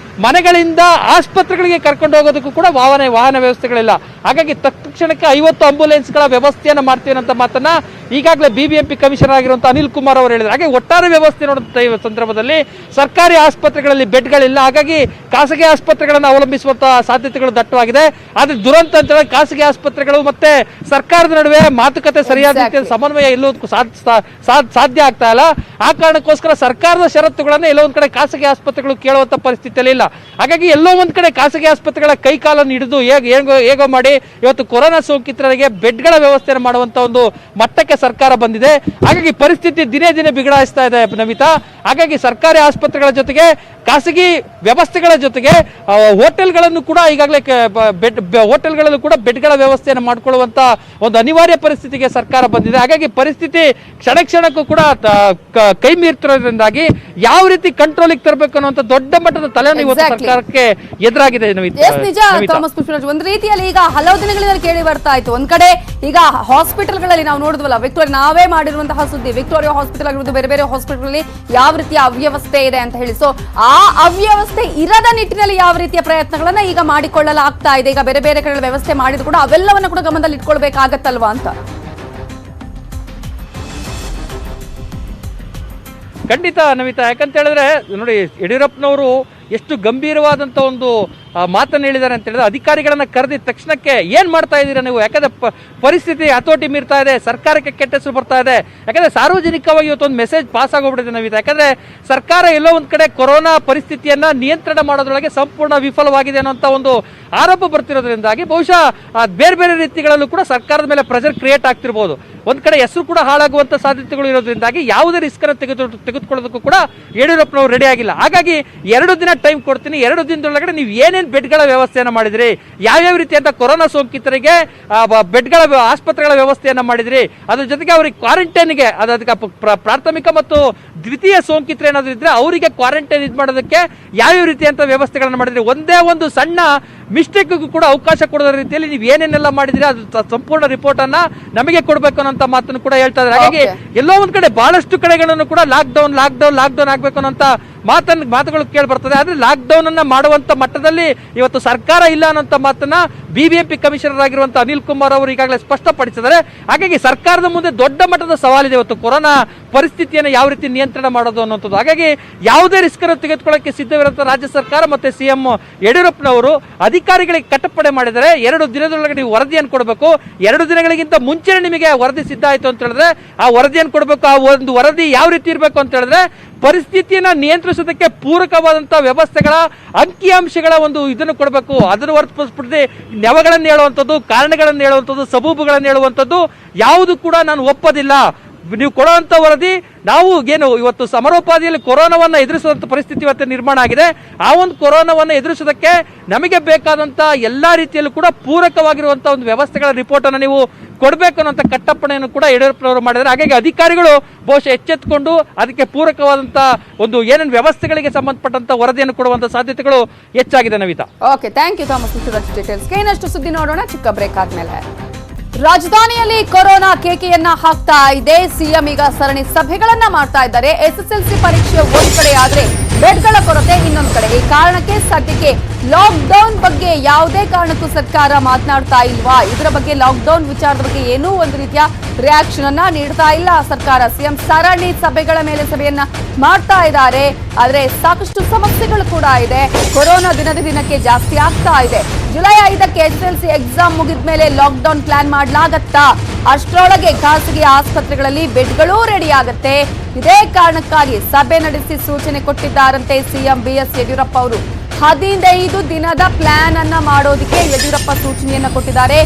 ಮನೆಗಳಿಂದ ಆಸ್ಪತ್ರೆಗಳಿಗೆ ಕರ್ಕೊಂಡು ಹೋಗೋದಕ್ಕೂ ಕೂಡ ವಾಹನ ವ್ಯವಸ್ಥೆಗಳಿಲ್ಲ. ಹಾಗಾಗಿ ತಕ್ಷಣಕ್ಕೆ 50 ಆಂಬ್ಯುಲೆನ್ಸ್ಗಳ ವ್ಯವಸ್ಥೆಯನ್ನು ಮಾಡ್ತೀವಿ ಅಂತ ಮಾತನ್ನ ಈಗಾಗಲೇ ಬಿಬಿಎಂಪಿ ಕಮಿಷನರ್ ಆಗಿರುವಂತಹ ಅನಿಲ್ ಕುಮಾರ್ ಅವರು ಹೇಳಿದ್ರು. ಹಾಗೆ ಒಟ್ಟಾರೆ ವ್ಯವಸ್ಥೆ ನೋಡುವಂತ ಈ ಸಂದರ್ಭದಲ್ಲಿ ಸರ್ಕಾರಿ ಆಸ್ಪತ್ರೆಗಳಲ್ಲಿ ಬೆಡ್ಗಳಿಲ್ಲ. ಹಾಗಾಗಿ ಖಾಸಗಿ ಆಸ್ಪತ್ರೆಗಳನ್ನು ಅವಲಂಬಿಸುವಂತಹ ಸಾಧ್ಯತೆಗಳು ದಟ್ಟವಾಗಿದೆ. ಆದ್ರೆ ದುರಂತ ಅಂತ ಖಾಸಗಿ ಆಸ್ಪತ್ರೆಗಳು ಮತ್ತೆ ಸರ್ಕಾರದ ನಡುವೆ ಮಾತುಕತೆ ಸರಿಯಾದ ರೀತಿಯಲ್ಲಿ ಸಮನ್ವಯ ಎಲ್ಲೋದಕ್ಕೂ ಸಾಧ್ಯ ಆಗ್ತಾ ಇಲ್ಲ. ಆ ಕಾರಣಕ್ಕೋಸ್ಕರ ಸರ್ಕಾರದ ಷರತ್ತುಗಳನ್ನ ಎಲ್ಲೋ ಒಂದ್ ಕಡೆ ಖಾಸಗಿ ಆಸ್ಪತ್ರೆಗಳು ಕೇಳುವಂತ ಪರಿಸ್ಥಿತಿಯಲ್ಲಿ ಇಲ್ಲ. ಹಾಗಾಗಿ ಎಲ್ಲೋ ಒಂದ್ ಕಡೆ ಖಾಸಗಿ ಆಸ್ಪತ್ರೆಗಳ ಕೈಕಾಲನ್ನು ಹಿಡಿದು ಹೇಗೋ ಮಾಡಿ ಇವತ್ತು ಕೊರೋನಾ ಸೋಂಕಿತರಿಗೆ ಬೆಡ್ಗಳ ವ್ಯವಸ್ಥೆಯನ್ನು ಮಾಡುವಂತ ಒಂದು ಮಟ್ಟಕ್ಕೆ ಸರ್ಕಾರ ಬಂದಿದೆ. ಹಾಗಾಗಿ ಪರಿಸ್ಥಿತಿ ದಿನೇ ದಿನೇ ಬಿಗಡಾಯಿಸ್ತಾ ಇದೆ ನಮಿತಾ. ಹಾಗಾಗಿ ಸರ್ಕಾರಿ ಆಸ್ಪತ್ರೆಗಳ ಜೊತೆಗೆ ಖಾಸಗಿ ವ್ಯವಸ್ಥೆಗಳ ಜೊತೆಗೆ ಹೋಟೆಲ್ಗಳನ್ನು ಕೂಡ ಈಗಾಗಲೇ ಹೋಟೆಲ್ಗಳಲ್ಲೂ ಕೂಡ ಬೆಡ್ಗಳ ವ್ಯವಸ್ಥೆಯನ್ನು ಮಾಡಿಕೊಳ್ಳುವಂತ ಒಂದು ಅನಿವಾರ್ಯ ಪರಿಸ್ಥಿತಿಗೆ ಸರ್ಕಾರ ಬಂದಿದೆ. ಹಾಗಾಗಿ ಪರಿಸ್ಥಿತಿ ಕ್ಷಣಕ್ಕೂ ಕೂಡ ಕೈ ಮೀರ್ತಿರೋದ್ರಿಂದಾಗಿ ಯಾವ ರೀತಿ ಕಂಟ್ರೋಲಿಗೆ ತರಬೇಕು ಅನ್ನುವಂಥ ದೊಡ್ಡ ಮಟ್ಟದ ತಲೆನೋವು ಸರ್ಕಾರಕ್ಕೆ ಎದುರಾಗಿದೆ ನಿಜ ಥಾಮಸ್ ಪುಷ್ಪರಾಜ್. ಒಂದ್ ರೀತಿಯಲ್ಲಿ ಈಗ ಹಲವು ದಿನಗಳಿಂದ ಕೇಳಿ ಬರ್ತಾ ಇತ್ತು. ಒಂದ್ ಕಡೆ ಈಗ ಹಾಸ್ಪಿಟಲ್ಗಳಲ್ಲಿ ನಾವು ನೋಡಿದ್ವಲ್ಲ, ವಿಕ್ಟೋರಿಯಾ ನಾವೇ ಮಾಡಿರುವಂತಹ ಸುದ್ದಿ, ವಿಕ್ಟೋರಿಯಾ ಹಾಸ್ಪಿಟಲ್ ಆಗಿರೋದು, ಬೇರೆ ಬೇರೆ ಹಾಸ್ಪಿಟಲ್ ಯಾವ ರೀತಿಯ ಅವ್ಯವಸ್ಥೆ ಇದೆ ಅಂತ ಹೇಳಿ. ಸೊ ಆ ಅವ್ಯವಸ್ಥೆ ಇರದ ನಿಟ್ಟಿನಲ್ಲಿ ಯಾವ ರೀತಿಯ ಪ್ರಯತ್ನಗಳನ್ನ ಈಗ ಮಾಡಿಕೊಳ್ಳಲಾಗ್ತಾ ಇದೆ. ಈಗ ಬೇರೆ ಬೇರೆ ಕಡೆ ವ್ಯವಸ್ಥೆ ಮಾಡಿದ್ರು ಕೂಡ ಅವೆಲ್ಲವನ್ನ ಕೂಡ ಗಮನದಲ್ಲಿ ಇಟ್ಕೊಳ್ಬೇಕಾಗತ್ತಲ್ವಾ ಅಂತ. ಖಂಡಿತ ನವಿತಾ, ಯಾಕಂತ ಹೇಳಿದ್ರೆ ನೋಡಿ, ಯಡಿಯೂರಪ್ಪನವರು ಎಷ್ಟು ಗಂಭೀರವಾದಂಥ ಒಂದು ಮಾತನ್ನು ಹೇಳಿದ್ದಾರೆ ಅಂತ ಹೇಳಿದ್ರೆ, ಅಧಿಕಾರಿಗಳನ್ನ ಕರೆದಿದ ತಕ್ಷಣಕ್ಕೆ ಏನ್ ಮಾಡ್ತಾ ಇದ್ದೀರಾ ನೀವು, ಯಾಕಂದ್ರೆ ಪರಿಸ್ಥಿತಿ ಹತೋಟಿ ಮೀರ್ತಾ ಇದೆ, ಸರ್ಕಾರಕ್ಕೆ ಕೆಟ್ಟ ಹೆಸರು ಬರ್ತಾ ಇದೆ. ಯಾಕಂದ್ರೆ ಸಾರ್ವಜನಿಕವಾಗಿ ಇವತ್ತೊಂದು ಮೆಸೇಜ್ ಪಾಸ್ ಆಗೋಗ್ಬಿಟ್ಟಿದೆ ನವಿತಾ. ಯಾಕಂದ್ರೆ ಸರ್ಕಾರ ಎಲ್ಲೋ ಒಂದ್ ಕಡೆ ಕೊರೋನಾ ಪರಿಸ್ಥಿತಿಯನ್ನ ನಿಯಂತ್ರಣ ಮಾಡೋದ್ರೊಳಗೆ ಸಂಪೂರ್ಣ ವಿಫಲವಾಗಿದೆ ಅನ್ನೋಂಥ ಒಂದು ಆರೋಪ ಬರ್ತಿರೋದ್ರಿಂದಾಗಿ ಬಹುಶಃ ಬೇರೆ ಬೇರೆ ರೀತಿಗಳಲ್ಲೂ ಕೂಡ ಸರ್ಕಾರದ ಮೇಲೆ ಪ್ರೆಷರ್ ಕ್ರಿಯೇಟ್ ಆಗ್ತಿರ್ಬೋದು. ಒಂದ್ ಕಡೆ ಹೆಸರು ಕೂಡ ಹಾಳಾಗುವಂತ ಸಾಧ್ಯತೆಗಳು ಇರೋದ್ರಿಂದಾಗಿ ಯಾವುದೇ ರಿಸ್ಕ್ ಅನ್ನು ತೆಗೆದುಕೊಳ್ಳೋದಕ್ಕೂ ಕೂಡ ಯಡಿಯೂರಪ್ಪನವರು ರೆಡಿ ಆಗಿಲ್ಲ. ಹಾಗಾಗಿ 2 ದಿನ ಟೈಮ್ ಕೊಡ್ತೀನಿ, 2 ದಿನದೊಳಗಡೆ ನೀವು ಏನೇನು ಬೆಡ್ಗಳ ವ್ಯವಸ್ಥೆಯನ್ನ ಮಾಡಿದ್ರಿ, ಯಾವ್ಯಾವ ರೀತಿಯಂತ ಕೊರೋನಾ ಸೋಂಕಿತರಿಗೆ ಬೆಡ್ಗಳ ಆಸ್ಪತ್ರೆಗಳ ವ್ಯವಸ್ಥೆಯನ್ನ ಮಾಡಿದ್ರಿ, ಅದ್ರ ಜೊತೆಗೆ ಅವ್ರಿಗೆ ಕ್ವಾರಂಟೈನ್ಗೆ ಅದಕ್ಕೆ ಪ್ರಾಥಮಿಕ ಮತ್ತು ದ್ವಿತೀಯ ಸೋಂಕಿತರು ಏನಾದ್ರು ಇದ್ರೆ ಅವರಿಗೆ ಕ್ವಾರಂಟೈನ್ ಇದು ಮಾಡೋದಕ್ಕೆ ಯಾವ್ಯಾವ ರೀತಿಯಂತ ವ್ಯವಸ್ಥೆಗಳನ್ನ ಮಾಡಿದ್ರಿ, ಒಂದೇ ಒಂದು ಸಣ್ಣ ಮಿಸ್ಟೇಕ್ಗೂ ಕೂಡ ಅವಕಾಶ ಕೊಡೋ ರೀತಿಯಲ್ಲಿ ನೀವು ಏನೇನೆಲ್ಲ ಮಾಡಿದ್ರಿ ಅದು ಸಂಪೂರ್ಣ ರಿಪೋರ್ಟ್ ಅನ್ನ ನಮಗೆ ಕೊಡಬೇಕು ಅನ್ನೋ ಮಾತನ್ನು ಕೂಡ ಹೇಳ್ತಾ ಇದ್ದಾರೆ. ಹಾಗಾಗಿ ಎಲ್ಲೋ ಒಂದ್ ಕಡೆ ಬಹಳಷ್ಟು ಕಡೆಗಳನ್ನು ಕೂಡ ಲಾಕ್ಡೌನ್ ಆಗ್ಬೇಕು ಅನ್ನೋಂತ ಮಾತುಗಳು ಕೇಳಿ ಬರ್ತದೆ. ಆದ್ರೆ ಲಾಕ್ಡೌನ್ ಅನ್ನ ಮಾಡುವಂತ ಮಟ್ಟದಲ್ಲಿ ಇವತ್ತು ಸರ್ಕಾರ ಇಲ್ಲ ಅನ್ನೋಂತ ಮಾತನ್ನ ಬಿಬಿಎಂಪಿ ಕಮಿಷನರ್ ಆಗಿರುವಂತಹ ಅನಿಲ್ ಕುಮಾರ್ ಅವರು ಈಗಾಗಲೇ ಸ್ಪಷ್ಟಪಡಿಸಿದ್ದಾರೆ. ಹಾಗಾಗಿ ಸರ್ಕಾರದ ಮುಂದೆ ದೊಡ್ಡ ಮಟ್ಟದ ಸವಾಲಿದೆ ಇವತ್ತು ಕೊರೋನಾ ಪರಿಸ್ಥಿತಿಯನ್ನು ಯಾವ ರೀತಿ ನಿಯಂತ್ರಣ ಮಾಡೋದು ಅನ್ನೋಂಥದ್ದು. ಹಾಗಾಗಿ ಯಾವುದೇ ರಿಸ್ಕ್ ಅನ್ನು ತೆಗೆದುಕೊಳ್ಳಕ್ಕೆ ಸಿದ್ಧವಿರುವಂತಹ ರಾಜ್ಯ ಸರ್ಕಾರ ಮತ್ತೆ ಸಿಎಂ ಯಡಿಯೂರಪ್ಪನವರು ಅಧಿಕಾರಿಗಳಿಗೆ ಕಟ್ಟಪ್ಪಣೆ ಮಾಡಿದರೆ 2 ದಿನದೊಳಗೆ ನೀವು ವರದಿಯನ್ನು ಕೊಡಬೇಕು. 2 ದಿನಗಳಿಗಿಂತ ಮುಂಚೆ ನಿಮಗೆ ವರದಿ ಸಿದ್ಧ ಆಯ್ತು ಅಂತ ಹೇಳಿದ್ರೆ ಆ ವರದಿಯನ್ನು ಕೊಡಬೇಕು. ಆ ಒಂದು ವರದಿ ಯಾವ ರೀತಿ ಇರಬೇಕು ಅಂತ ಹೇಳಿದ್ರೆ ಪರಿಸ್ಥಿತಿಯನ್ನ ನಿಯಂತ್ರಿಸೋದಕ್ಕೆ ಪೂರಕವಾದಂತಹ ವ್ಯವಸ್ಥೆಗಳ ಅಂಕಿಅಂಶಗಳ ಒಂದು ಇದನ್ನು ಕೊಡಬೇಕು. ಅದನ್ನು ಹೊರತುಪಡಿಸಿ ನೆವಗಳನ್ನು ಹೇಳುವಂಥದ್ದು, ಕಾರಣಗಳನ್ನು ಹೇಳುವಂಥದ್ದು, ಸಬೂಬುಗಳನ್ನು ಹೇಳುವಂಥದ್ದು ಯಾವುದು ಕೂಡ ನಾನು ಒಪ್ಪೋದಿಲ್ಲ. ನೀವು ಕೊಡುವಂತ ವರದಿ ನಾವು ಏನು ಇವತ್ತು ಸಮರೋಪಾದಿಯಲ್ಲಿ ಕೊರೋನಾವನ್ನ ಎದುರಿಸುವಂತ ಪರಿಸ್ಥಿತಿ ಇವತ್ತು ನಿರ್ಮಾಣ ಆಗಿದೆ. ಆ ಒಂದು ಕೊರೋನಾವನ್ನ ಎದುರಿಸೋದಕ್ಕೆ ನಮಗೆ ಬೇಕಾದಂತ ಎಲ್ಲಾ ರೀತಿಯಲ್ಲೂ ಕೂಡ ಪೂರಕವಾಗಿರುವಂತಹ ಒಂದು ವ್ಯವಸ್ಥೆಗಳ ರಿಪೋರ್ಟ್ ಅನ್ನು ನೀವು ಕೊಡಬೇಕು ಅನ್ನೋಂಥ ಕಟ್ಟಪ್ಪಣೆಯನ್ನು ಕೂಡ ಯಡಿಯೂರಪ್ಪನವರು ಮಾಡಿದ್ದಾರೆ. ಹಾಗಾಗಿ ಅಧಿಕಾರಿಗಳು ಬಹುಶಃ ಎಚ್ಚೆತ್ತುಕೊಂಡು ಅದಕ್ಕೆ ಪೂರಕವಾದಂತ ಒಂದು ಏನೇನು ವ್ಯವಸ್ಥೆಗಳಿಗೆ ಸಂಬಂಧಪಟ್ಟಂತ ವರದಿಯನ್ನು ಕೊಡುವಂತ ಸಾಧ್ಯತೆಗಳು ಹೆಚ್ಚಾಗಿದೆ Navitha. Okay, thank you Thomas. ಡೀಟೇಲ್ಸ್ಗೆ ಇನ್ನಷ್ಟು ಸುದ್ದಿ ನೋಡೋಣ ಚಿಕ್ಕ ಬ್ರೇಕ್ ಆದ್ಮೇಲೆ. ರಾಜಧಾನಿಯಲ್ಲಿ ಕೊರೋನಾ ಕೇಕೆಯನ್ನ ಹಾಕ್ತಾ ಇದೆ. ಸಿಎಂ ಈಗ ಸರಣಿ ಸಭೆಗಳನ್ನ ಮಾಡ್ತಾ ಇದ್ದಾರೆ. SSLC ಪರೀಕ್ಷೆ ಒಂದ್ ಕಡೆ ಆದ್ರೆ ಬೆಡ್ಗಳ ಕೊರತೆ ಇನ್ನೊಂದು ಕಡೆ. ಈ ಕಾರಣಕ್ಕೆ ಸದ್ಯಕ್ಕೆ ಲಾಕ್ಡೌನ್ ಬಗ್ಗೆ ಯಾವುದೇ ಕಾರಣಕ್ಕೂ ಸರ್ಕಾರ ಮಾತನಾಡ್ತಾ ಇಲ್ವಾ, ಇದರ ಬಗ್ಗೆ ಲಾಕ್ಡೌನ್ ವಿಚಾರದ ಬಗ್ಗೆ ಏನೂ ಒಂದು ರೀತಿಯ ರಿಯಾಕ್ಷನ್ ಅನ್ನ ನೀಡ್ತಾ ಇಲ್ಲ ಸರ್ಕಾರ. ಸಿಎಂ ಸರಣಿ ಸಭೆಗಳ ಮೇಲೆ ಸಭೆಯನ್ನ ಮಾಡ್ತಾ ಇದ್ದಾರೆ. ಆದ್ರೆ ಸಾಕಷ್ಟು ಸಮಸ್ಯೆಗಳು ಕೂಡ ಇದೆ. ಕೊರೋನಾ ದಿನಕ್ಕೆ ಜಾಸ್ತಿ ಆಗ್ತಾ ಇದೆ. ಜುಲೈ 5ಕ್ಕೆ SSLC ಎಕ್ಸಾಮ್ ಮುಗಿದ ಮೇಲೆ ಲಾಕ್ಡೌನ್ ಪ್ಲಾನ್ ಮಾಡಲಾಗತ್ತಾ? ಅಷ್ಟರೊಳಗೆ ಖಾಸಗಿ ಆಸ್ಪತ್ರೆಗಳಲ್ಲಿ ಬೆಡ್ಗಳೂ ರೆಡಿ ಆಗತ್ತೆ. ಇದೇ ಕಾರಣಕ್ಕಾಗಿ ಸಭೆ ನಡೆಸಿ ಸೂಚನೆ ಕೊಟ್ಟಿದ್ದಾರಂತೆ ಸಿಎಂ BS ಯಡಿಯೂರಪ್ಪ ಅವರು. 15 ದಿನದ ಪ್ಲಾನ್ ಅನ್ನ ಮಾಡೋದಕ್ಕೆ ಯಡಿಯೂರಪ್ಪ ಸೂಚನೆಯನ್ನ ಕೊಟ್ಟಿದ್ದಾರೆ.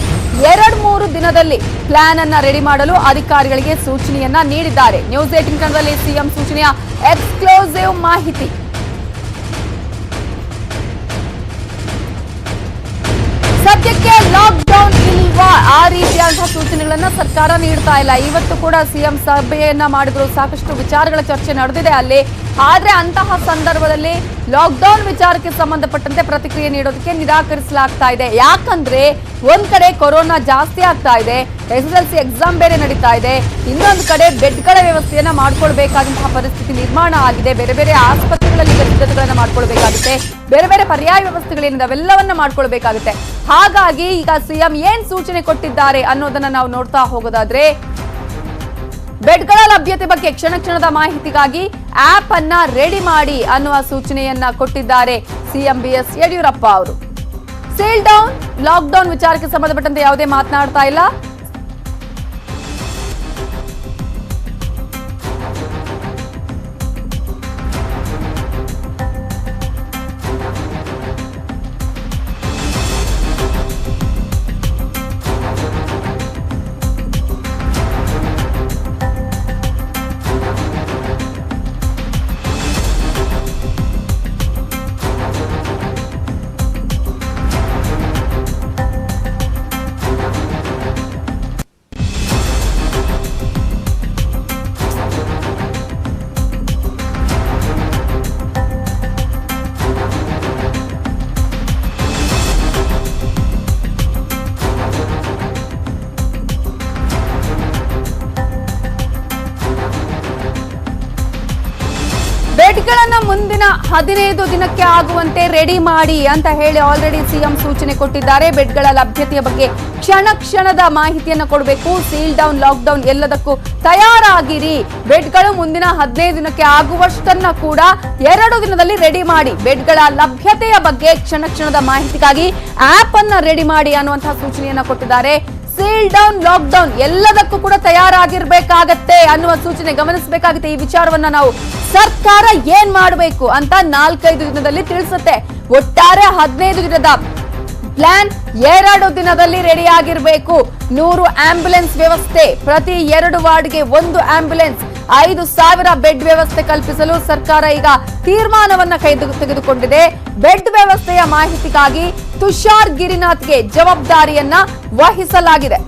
2-3 ದಿನದಲ್ಲಿ ಪ್ಲಾನ್ ಅನ್ನ ರೆಡಿ ಮಾಡಲು ಅಧಿಕಾರಿಗಳಿಗೆ ಸೂಚನೆಯನ್ನ ನೀಡಿದ್ದಾರೆ. ನ್ಯೂಸ್ 18 ಕನ್ನಡದಲ್ಲಿ ಸಿಎಂ ಸೂಚನೆಯ ಎಕ್ಸ್ಕ್ಲೂಸಿವ್ ಮಾಹಿತಿ. ಸದ್ಯಕ್ಕೆ ಲಾಕ್ಡೌನ್ ಇಲ್ವಾ, ಆ ರೀತಿಯಾದಂತಹ ಸೂಚನೆಗಳನ್ನ ಸರ್ಕಾರ ನೀಡ್ತಾ ಇಲ್ಲ. ಇವತ್ತು ಕೂಡ ಸಿಎಂ ಸಭೆಯನ್ನ ಮಾಡಿದ್ರು, ಸಾಕಷ್ಟು ವಿಚಾರಗಳ ಚರ್ಚೆ ನಡೆದಿದೆ ಅಲ್ಲಿ. ಆದ್ರೆ ಅಂತಹ ಸಂದರ್ಭದಲ್ಲಿ ಲಾಕ್ಡೌನ್ ವಿಚಾರಕ್ಕೆ ಸಂಬಂಧಪಟ್ಟಂತೆ ಪ್ರತಿಕ್ರಿಯೆ ನೀಡೋದಕ್ಕೆ ನಿರಾಕರಿಸಲಾಗ್ತಾ ಇದೆ. ಯಾಕಂದ್ರೆ ಒಂದ್ ಕಡೆ ಕೊರೋನಾ ಜಾಸ್ತಿ ಆಗ್ತಾ ಇದೆ, SSLC ಎಕ್ಸಾಮ್ ಬೇರೆ ನಡೀತಾ ಇದೆ, ಇನ್ನೊಂದು ಕಡೆ ಬೆಡ್ಗಳ ವ್ಯವಸ್ಥೆಯನ್ನ ಮಾಡ್ಕೊಳ್ಬೇಕಾದಂತಹ ಪರಿಸ್ಥಿತಿ ನಿರ್ಮಾಣ ಆಗಿದೆ. ಬೇರೆ ಬೇರೆ ಆಸ್ಪತ್ರೆಗಳಲ್ಲಿ ಸಿದ್ಧತೆಗಳನ್ನ ಮಾಡ್ಕೊಳ್ಬೇಕಾಗುತ್ತೆ, ಬೇರೆ ಬೇರೆ ಪರ್ಯಾಯ ವ್ಯವಸ್ಥೆಗಳೇನಿದೆ ಅವೆಲ್ಲವನ್ನ ಮಾಡ್ಕೊಳ್ಬೇಕಾಗುತ್ತೆ. ಹಾಗಾಗಿ ಈಗ ಸಿಎಂ ಏನ್ ಸೂಚನೆ ಕೊಟ್ಟಿದ್ದಾರೆ ಅನ್ನೋದನ್ನ ನಾವು ನೋಡ್ತಾ ಹೋಗೋದಾದ್ರೆ, ಬೆಡ್ಗಳ ಲಭ್ಯತೆ ಬಗ್ಗೆ ಕ್ಷಣದ ಮಾಹಿತಿಗಾಗಿ ಆಪ್ ಅನ್ನ ರೆಡಿ ಮಾಡಿ ಅನ್ನುವ ಸೂಚನೆಯನ್ನ ಕೊಟ್ಟಿದ್ದಾರೆ ಸಿಎಂ BS ಯಡಿಯೂರಪ್ಪ ಅವರು. ಸೀಲ್ ಡೌನ್, ಲಾಕ್ಡೌನ್ ವಿಚಾರಕ್ಕೆ ಸಂಬಂಧಪಟ್ಟಂತೆ ಯಾವುದೇ ಮಾತನಾಡ್ತಾ ಇಲ್ಲ. ಬೆಡ್ಗಳನ್ನ ಮುಂದಿನ 15 ದಿನಕ್ಕೆ ಆಗುವಂತೆ ರೆಡಿ ಮಾಡಿ ಅಂತ ಹೇಳಿ ಆಲ್ರೆಡಿ ಸಿಎಂ ಸೂಚನೆ ಕೊಟ್ಟಿದ್ದಾರೆ. ಬೆಡ್ಗಳ ಲಭ್ಯತೆಯ ಬಗ್ಗೆ ಕ್ಷಣದ ಮಾಹಿತಿಯನ್ನು ಕೊಡಬೇಕು. ಸೀಲ್ ಡೌನ್, ಲಾಕ್ ಡೌನ್ ಎಲ್ಲದಕ್ಕೂ ತಯಾರಾಗಿರಿ. ಬೆಡ್ಗಳು ಮುಂದಿನ 15 ದಿನಕ್ಕೆ ಆಗುವಷ್ಟನ್ನ ಕೂಡ 2 ದಿನದಲ್ಲಿ ರೆಡಿ ಮಾಡಿ. ಬೆಡ್ಗಳ ಲಭ್ಯತೆಯ ಬಗ್ಗೆ ಕ್ಷಣದ ಮಾಹಿತಿಗಾಗಿ ಆಪ್ ಅನ್ನ ರೆಡಿ ಮಾಡಿ ಅನ್ನುವಂತಹ ಸೂಚನೆಯನ್ನ ಕೊಟ್ಟಿದ್ದಾರೆ. ಸೀಲ್ ಡೌನ್, ಲಾಕ್ ಡೌನ್ ಎಲ್ಲದಕ್ಕೂ ಕೂಡ ತಯಾರಾಗಿರ್ಬೇಕಾಗತ್ತೆ ಅನ್ನುವ ಸೂಚನೆ ಗಮನಿಸಬೇಕಾಗುತ್ತೆ. ಈ ವಿಚಾರವನ್ನ ನಾವು ಸರ್ಕಾರ ಏನ್ ಮಾಡಬೇಕು ಅಂತ 4-5 ದಿನದಲ್ಲಿ ತಿಳಿಸುತ್ತೆ. ಒಟ್ಟಾರೆ 15 ದಿನದ ಪ್ಲಾನ್ 2 ದಿನದಲ್ಲಿ ರೆಡಿ ಆಗಿರಬೇಕು. 100 ಆಂಬ್ಯುಲೆನ್ಸ್ ವ್ಯವಸ್ಥೆ, ಪ್ರತಿ 2 ವಾರ್ಡ್ಗೆ 1 ಆಂಬ್ಯುಲೆನ್ಸ್, 5,000 ಬೆಡ್ ವ್ಯವಸ್ಥೆ ಕಲ್ಪಿಸಲು ಸರ್ಕಾರ ಈಗ ತೀರ್ಮಾನವನ್ನ ತೆಗೆದುಕೊಂಡಿದೆ. ಬೆಡ್ ವ್ಯವಸ್ಥೆಯ ಮಾಹಿತಿಗಾಗಿ ತುಷಾರ್ ಗಿರಿನಾಥ್ಗೆ ಜವಾಬ್ದಾರಿಯನ್ನ ವಹಿಸಲಾಗಿದೆ.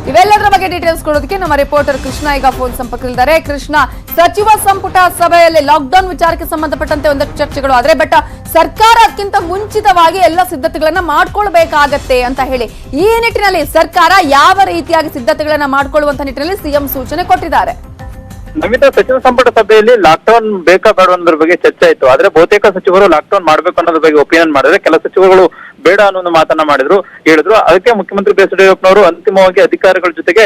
ಇವೆಲ್ಲದರ ಬಗ್ಗೆ ಡೀಟೇಲ್ಸ್ ಕೊಡೋದಕ್ಕೆ ನಮ್ಮ ರಿಪೋರ್ಟರ್ ಕೃಷ್ಣ ಈಗ ಫೋನ್ ಸಂಪರ್ಕದಲ್ಲಿದ್ದಾರೆ. ಕೃಷ್ಣ, ಸಚಿವ ಸಂಪುಟ ಸಭೆಯಲ್ಲಿ ಲಾಕ್ಡೌನ್ ವಿಚಾರಕ್ಕೆ ಸಂಬಂಧಪಟ್ಟಂತೆ ಒಂದಷ್ಟು ಚರ್ಚೆಗಳು ಆದ್ರೆ ಬಟ್ ಸರ್ಕಾರ ಅದಕ್ಕಿಂತ ಮುಂಚಿತವಾಗಿ ಎಲ್ಲ ಸಿದ್ಧತೆಗಳನ್ನ ಮಾಡ್ಕೊಳ್ಬೇಕಾಗತ್ತೆ ಅಂತ ಹೇಳಿ ಈ ನಿಟ್ಟಿನಲ್ಲಿ ಸರ್ಕಾರ ಯಾವ ರೀತಿಯಾಗಿ ಸಿದ್ಧತೆಗಳನ್ನ ಮಾಡ್ಕೊಳ್ಳುವಂತ ನಿಟ್ಟಿನಲ್ಲಿ ಸಿಎಂ ಸೂಚನೆ ಕೊಟ್ಟಿದ್ದಾರೆ? ನಮಿತಾ, ಸಚಿವ ಸಂಪುಟ ಸಭೆಯಲ್ಲಿ ಲಾಕ್ಡೌನ್ ಬೇಕಾ ಬೇಡ ಅನ್ನೋದ್ರ ಬಗ್ಗೆ ಚರ್ಚೆ ಆಯ್ತು. ಆದ್ರೆ ಬಹುತೇಕ ಸಚಿವರು ಲಾಕ್ಡೌನ್ ಮಾಡ್ಬೇಕು ಅನ್ನೋದ್ರ ಬಗ್ಗೆ ಒಪಿನಿಯನ್ ಮಾಡಿದ್ರೆ, ಕೆಲ ಸಚಿವರುಗಳು ಬೇಡ ಅನ್ನೋ ಮಾತನ್ನ ಹೇಳಿದ್ರು. ಅದಕ್ಕೆ ಮುಖ್ಯಮಂತ್ರಿ ಬಿ ಎಸ್ ಯಡಿಯೂರಪ್ಪನವರು ಅಂತಿಮವಾಗಿ ಅಧಿಕಾರಿಗಳ ಜೊತೆಗೆ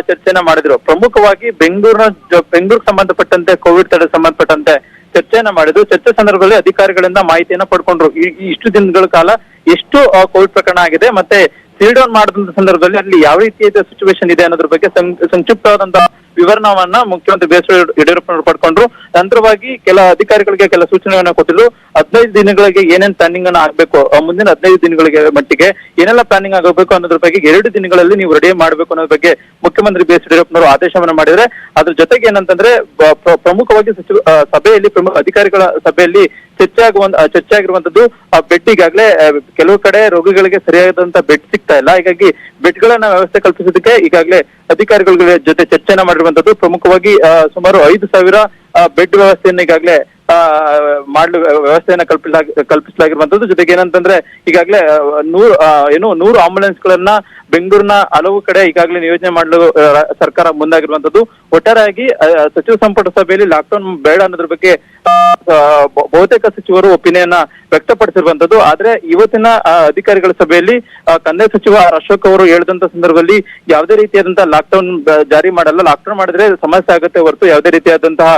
ಚರ್ಚೆಯನ್ನ ಮಾಡಿದ್ರು. ಪ್ರಮುಖವಾಗಿ ಬೆಂಗಳೂರಿಗೆ ಸಂಬಂಧಪಟ್ಟಂತೆ ಕೋವಿಡ್ ತಡೆ ಸಂಬಂಧಪಟ್ಟಂತೆ ಚರ್ಚೆಯನ್ನ ಮಾಡಿದ್ರು. ಚರ್ಚೆ ಸಂದರ್ಭದಲ್ಲಿ ಅಧಿಕಾರಿಗಳಿಂದ ಮಾಹಿತಿಯನ್ನ ಪಡ್ಕೊಂಡ್ರು. ಇಷ್ಟು ದಿನಗಳ ಕಾಲ ಎಷ್ಟು ಕೋವಿಡ್ ಪ್ರಕರಣ ಆಗಿದೆ, ಮತ್ತೆ ಸೀಲ್ ಡೌನ್ ಮಾಡಿದಂತ ಸಂದರ್ಭದಲ್ಲಿ ಅಲ್ಲಿ ಯಾವ ರೀತಿಯ ಸಿಚುವೇಶನ್ ಇದೆ ಅನ್ನೋದ್ರ ಬಗ್ಗೆ ಸಂಕ್ಷಿಪ್ತವಾದಂತಹ ವಿವರಣವನ್ನ ಮುಖ್ಯಮಂತ್ರಿ ಬಿ ಎಸ್ ಯಡಿಯೂರಪ್ಪನವರು ಪಡ್ಕೊಂಡ್ರು. ನಂತರವಾಗಿ ಕೆಲ ಅಧಿಕಾರಿಗಳಿಗೆ ಕೆಲ ಸೂಚನೆಗಳನ್ನ ಕೊಟ್ಟಿದ್ರು. 15 ದಿನಗಳಿಗೆ ಏನೇನ್ ಪ್ಲಾನಿಂಗ್ ಅನ್ನ ಆಗ್ಬೇಕು, ಮುಂದಿನ 15 ದಿನಗಳಿಗೆ ಮಟ್ಟಿಗೆ ಏನೆಲ್ಲ ಪ್ಲಾನಿಂಗ್ ಆಗಬೇಕು ಅನ್ನೋದ್ರ ಬಗ್ಗೆ 2 ದಿನಗಳಲ್ಲಿ ನೀವು ರೆಡಿ ಮಾಡ್ಬೇಕು ಅನ್ನೋದ್ರ ಬಗ್ಗೆ ಮುಖ್ಯಮಂತ್ರಿ ಬಿ ಎಸ್ ಯಡಿಯೂರಪ್ಪನವರು ಆದೇಶವನ್ನ ಮಾಡಿದ್ರೆ, ಅದ್ರ ಜೊತೆಗೆ ಏನಂತಂದ್ರೆ ಪ್ರಮುಖವಾಗಿ ಸಭೆಯಲ್ಲಿ ಅಧಿಕಾರಿಗಳ ಸಭೆಯಲ್ಲಿ ಚರ್ಚೆ ಆಗಿರುವಂತದ್ದು ಬೆಡ್. ಈಗಾಗಲೇ ಕೆಲವು ಕಡೆ ರೋಗಿಗಳಿಗೆ ಸರಿಯಾದಂತ ಬೆಡ್ ಸಿಗ್ತಾ ಇಲ್ಲ. ಹೀಗಾಗಿ ಬೆಡ್ಗಳನ್ನ ವ್ಯವಸ್ಥೆ ಕಲ್ಪಿಸೋದಕ್ಕೆ ಈಗಾಗಲೇ ಅಧಿಕಾರಿಗಳ ಜೊತೆ ಚರ್ಚೆಯನ್ನ ಮಾಡಿರುವಂತದ್ದು. ಪ್ರಮುಖವಾಗಿ ಸುಮಾರು 5,000 ಬೆಡ್ ವ್ಯವಸ್ಥೆಯನ್ನು ಈಗಾಗಲೇ ವ್ಯವಸ್ಥೆಯನ್ನ ಕಲ್ಪಿಸಲಾಗಿರುವಂತದ್ದು. ಜೊತೆಗೆ ಏನಂತಂದ್ರೆ ಈಗಾಗಲೇ 100 ಆಂಬುಲೆನ್ಸ್ ಗಳನ್ನ ಬೆಂಗಳೂರಿನ ಹಲವು ಕಡೆ ಈಗಾಗಲೇ ನಿಯೋಜನೆ ಮಾಡಲು ಸರ್ಕಾರ ಮುಂದಾಗಿರುವಂತದ್ದು. ಒಟ್ಟಾರೆಯಾಗಿ ಸಚಿವ ಸಂಪುಟ ಸಭೆಯಲ್ಲಿ ಲಾಕ್ಡೌನ್ ಬೇಡ ಅನ್ನೋದ್ರ ಬಗ್ಗೆ ಬಹುತೇಕ ಸಚಿವರು ಒಪಿನಿಯನ್ ವ್ಯಕ್ತಪಡಿಸಿರುವಂತದ್ದು. ಆದ್ರೆ ಇವತ್ತಿನ ಅಧಿಕಾರಿಗಳ ಸಭೆಯಲ್ಲಿ ಕಂದಾಯ ಸಚಿವ ಅಶೋಕ್ ಅವರು ಹೇಳಿದಂತ ಸಂದರ್ಭದಲ್ಲಿ ಯಾವುದೇ ರೀತಿಯಾದಂತಹ ಲಾಕ್ಡೌನ್ ಜಾರಿ ಮಾಡಲ್ಲ. ಲಾಕ್ಡೌನ್ ಮಾಡಿದ್ರೆ ಸಮಸ್ಯೆ ಆಗುತ್ತೆ ಹೊರತು ಯಾವುದೇ ರೀತಿಯಾದಂತಹ